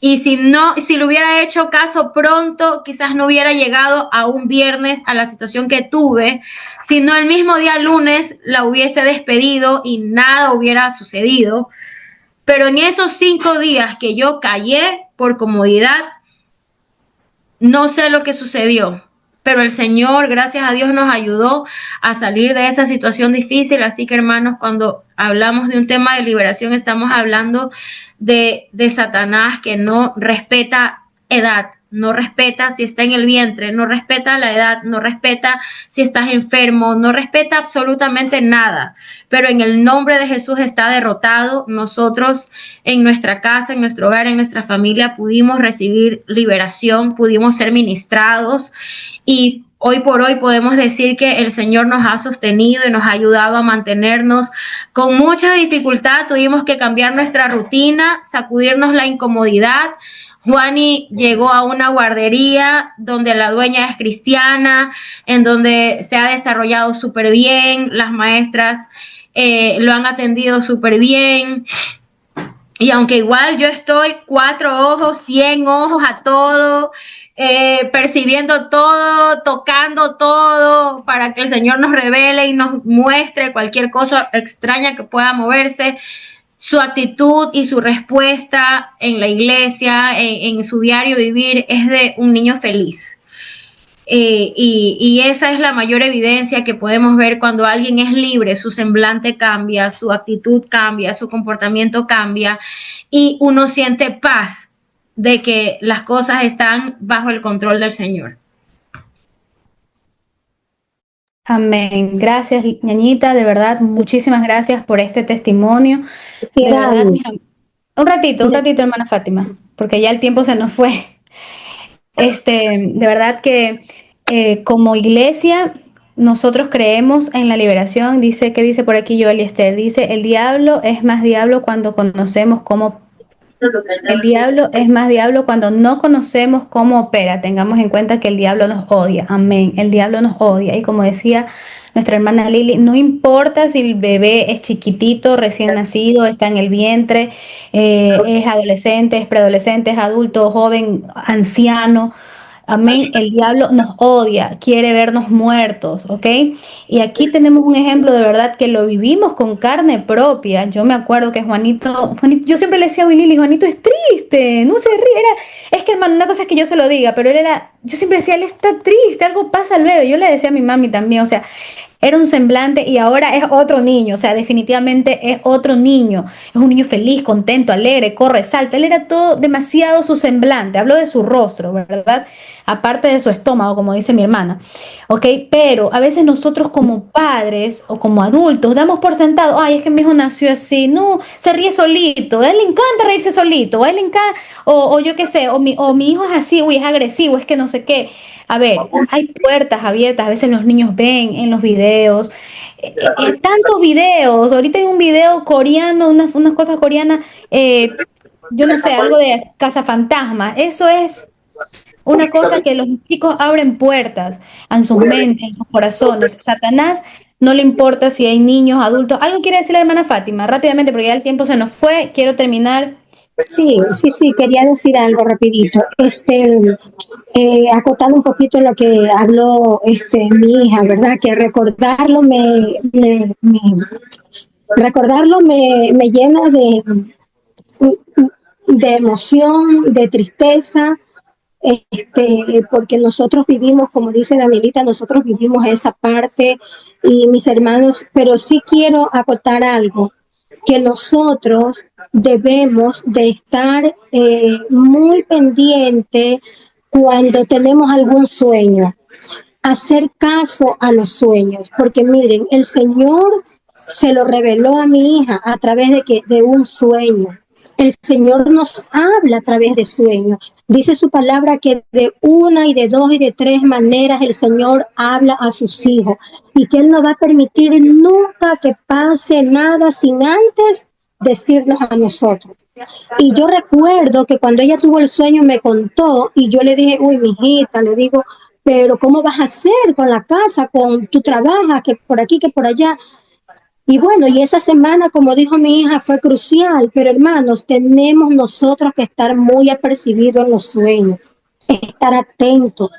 y si le hubiera hecho caso pronto, quizás no hubiera llegado a un viernes a la situación que tuve, sino el mismo día lunes la hubiese despedido y nada hubiera sucedido. Pero en esos 5 días que yo callé por comodidad, no sé lo que sucedió, pero el Señor, gracias a Dios, nos ayudó a salir de esa situación difícil. Así que, hermanos, cuando hablamos de un tema de liberación, estamos hablando de Satanás, que no respeta edad, no respeta si está en el vientre, no respeta la edad, no respeta si estás enfermo, no respeta absolutamente nada. Pero en el nombre de Jesús está derrotado. Nosotros en nuestra casa, en nuestro hogar, en nuestra familia pudimos recibir liberación, pudimos ser ministrados, y hoy por hoy podemos decir que el Señor nos ha sostenido y nos ha ayudado a mantenernos con mucha dificultad. Tuvimos que cambiar nuestra rutina, sacudirnos la incomodidad. Juani llegó a una guardería donde la dueña es cristiana, en donde se ha desarrollado súper bien, las maestras lo han atendido súper bien. Y aunque igual yo estoy 4 ojos, 100 ojos a todo, percibiendo todo, tocando todo, para que el Señor nos revele y nos muestre cualquier cosa extraña que pueda moverse, su actitud y su respuesta en la iglesia, en su diario vivir, es de un niño feliz. Y esa es la mayor evidencia que podemos ver cuando alguien es libre. Su semblante cambia, su actitud cambia, su comportamiento cambia, y uno siente paz de que las cosas están bajo el control del Señor. Amén. Gracias, ñañita, de verdad, muchísimas gracias por este testimonio. De verdad, un ratito, hermana Fátima, porque ya el tiempo se nos fue. De verdad que como iglesia nosotros creemos en la liberación. Dice por aquí Joel y Esther, dice: el diablo es más diablo cuando conocemos cómo El diablo es más diablo cuando no conocemos cómo opera. Tengamos en cuenta que el diablo nos odia. Amén. El diablo nos odia. Y como decía nuestra hermana Lili, no importa si el bebé es chiquitito, recién nacido, está en el vientre, es adolescente, es preadolescente, es adulto, joven, anciano. Amén. El diablo nos odia, quiere vernos muertos, ¿ok? Y aquí tenemos un ejemplo de verdad que lo vivimos con carne propia. Yo me acuerdo que Juanito, yo siempre le decía a Willy, Juanito es triste, no se ríe. Es que hermano, una cosa es que yo se lo diga, pero yo siempre decía, él está triste, algo pasa al bebé. Yo le decía a mi mami también, o sea, era un semblante y ahora es otro niño, o sea, definitivamente es otro niño. Es un niño feliz, contento, alegre, corre, salta. Él era todo demasiado su semblante. Hablo de su rostro, ¿verdad? Aparte de su estómago, como dice mi hermana. ¿Ok? Pero a veces nosotros como padres o como adultos damos por sentado, ay, es que mi hijo nació así. No, se ríe solito. A él le encanta reírse solito. A él le encanta, o yo qué sé, o mi hijo es así, uy, es agresivo, es que no sé qué. A ver, hay puertas abiertas, a veces los niños ven en los videos, tantos videos, ahorita hay un video coreano, unas cosas coreanas, yo no sé, algo de cazafantasmas, eso es una cosa que los chicos abren puertas en sus mentes, en sus corazones. Satanás no le importa si hay niños, adultos. Algo quiere decir la hermana Fátima, rápidamente, porque ya el tiempo se nos fue, quiero terminar. Sí, quería decir algo rapidito. Acotar un poquito lo que habló mi hija, ¿verdad? Que recordarlo me llena de emoción, de tristeza, porque nosotros vivimos, como dice Danielita, nosotros vivimos esa parte y mis hermanos, pero sí quiero acotar algo, que nosotros debemos de estar muy pendiente cuando tenemos algún sueño, hacer caso a los sueños, porque miren, el Señor se lo reveló a mi hija a través de un sueño. El Señor nos habla a través de sueños. Dice su palabra que de una y de dos y de tres maneras el Señor habla a sus hijos y que Él no va a permitir nunca que pase nada sin antes decirnos a nosotros. Y yo recuerdo que cuando ella tuvo el sueño me contó y yo le dije, uy, mijita, le digo, pero ¿cómo vas a hacer con la casa, con tu trabajo, que por aquí, que por allá? Y bueno, y esa semana, como dijo mi hija, fue crucial, pero hermanos, tenemos nosotros que estar muy apercibidos en los sueños, estar atentos.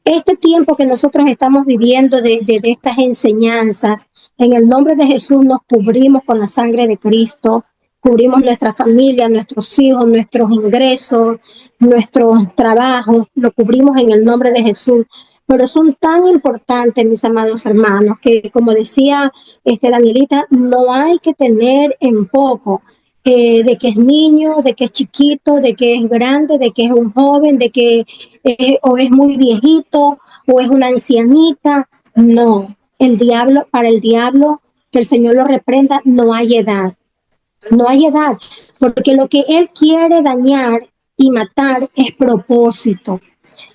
Este tiempo que nosotros estamos viviendo de estas enseñanzas, en el nombre de Jesús nos cubrimos con la sangre de Cristo, cubrimos nuestra familia, nuestros hijos, nuestros ingresos, nuestros trabajos, lo cubrimos en el nombre de Jesús. Pero son tan importantes, mis amados hermanos, que como decía Danielita, no hay que tener en poco de que es niño, de que es chiquito, de que es grande, de que es un joven, de que o es muy viejito o es una ancianita. No, para el diablo, que el Señor lo reprenda, no hay edad. No hay edad, porque lo que él quiere dañar y matar es propósito.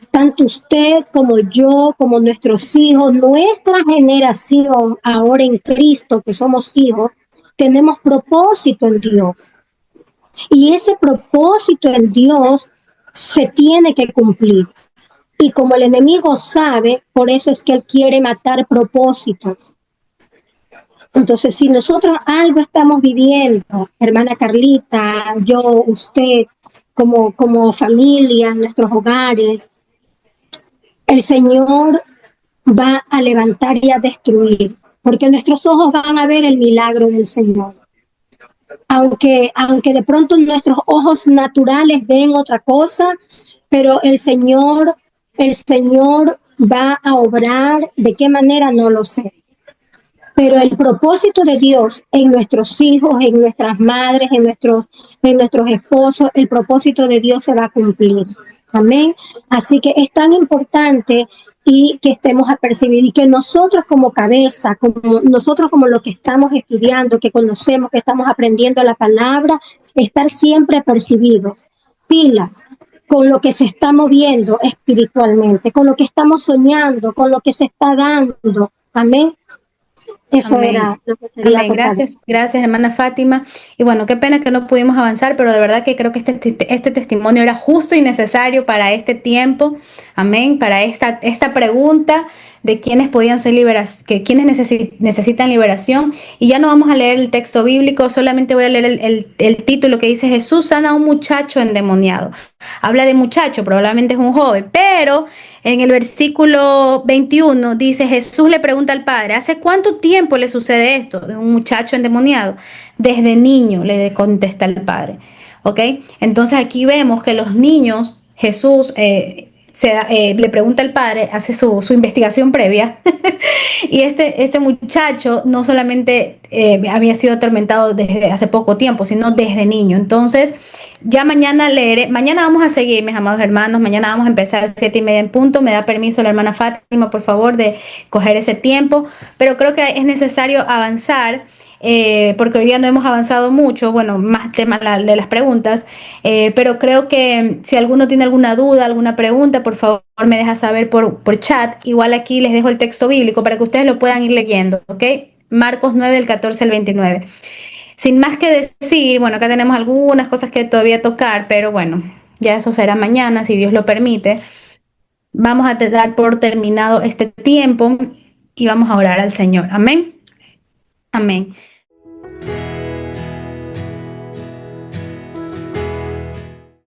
Tanto usted como yo, como nuestros hijos, nuestra generación ahora en Cristo, que somos hijos, tenemos propósito en Dios. Y ese propósito en Dios se tiene que cumplir. Y como el enemigo sabe, por eso es que él quiere matar propósitos. Entonces, si nosotros algo estamos viviendo, hermana Carlita, yo, usted, como familia, en nuestros hogares, el Señor va a levantar y a destruir, porque nuestros ojos van a ver el milagro del Señor. Aunque de pronto nuestros ojos naturales ven otra cosa, pero el Señor va a obrar. ¿De qué manera? No lo sé. Pero el propósito de Dios en nuestros hijos, en nuestras madres, en nuestros esposos, el propósito de Dios se va a cumplir. Amén. Así que es tan importante y que estemos apercibidos y que nosotros como cabeza, nosotros como los que estamos estudiando, que conocemos, que estamos aprendiendo la palabra, estar siempre apercibidos, pilas con lo que se está moviendo espiritualmente, con lo que estamos soñando, con lo que se está dando. Amén. Eso Amén. era lo que quería Amén. acotar. Gracias, hermana Fátima. Y bueno, qué pena que no pudimos avanzar, pero de verdad que creo que este testimonio era justo y necesario para este tiempo. Amén. Para esta pregunta de quiénes podían ser liberados, que quiénes necesitan liberación. Y ya no vamos a leer el texto bíblico, solamente voy a leer el título que dice: Jesús sana a un muchacho endemoniado. Habla de muchacho, probablemente es un joven, pero en el versículo 21 dice: Jesús le pregunta al padre, ¿hace cuánto tiempo le sucede esto de un muchacho endemoniado? Desde niño, le contesta el padre. ¿Ok? Entonces aquí vemos que los niños, Jesús le pregunta al padre, hace su investigación previa, y este muchacho no solamente había sido atormentado desde hace poco tiempo, sino desde niño. Entonces, ya mañana leeré, mañana vamos a seguir, mis amados hermanos, mañana vamos a empezar a 7:30 en punto. Me da permiso la hermana Fátima, por favor, de coger ese tiempo, pero creo que es necesario avanzar. Porque hoy día no hemos avanzado mucho, bueno, más temas de las preguntas, pero creo que si alguno tiene alguna duda, alguna pregunta, por favor me deja saber por chat. Igual aquí les dejo el texto bíblico para que ustedes lo puedan ir leyendo, ¿ok? Marcos 9, del 14 al 29. Sin más que decir, bueno, acá tenemos algunas cosas que todavía tocar, pero bueno, ya eso será mañana, si Dios lo permite. Vamos a dar por terminado este tiempo y vamos a orar al Señor. Amén. Amén.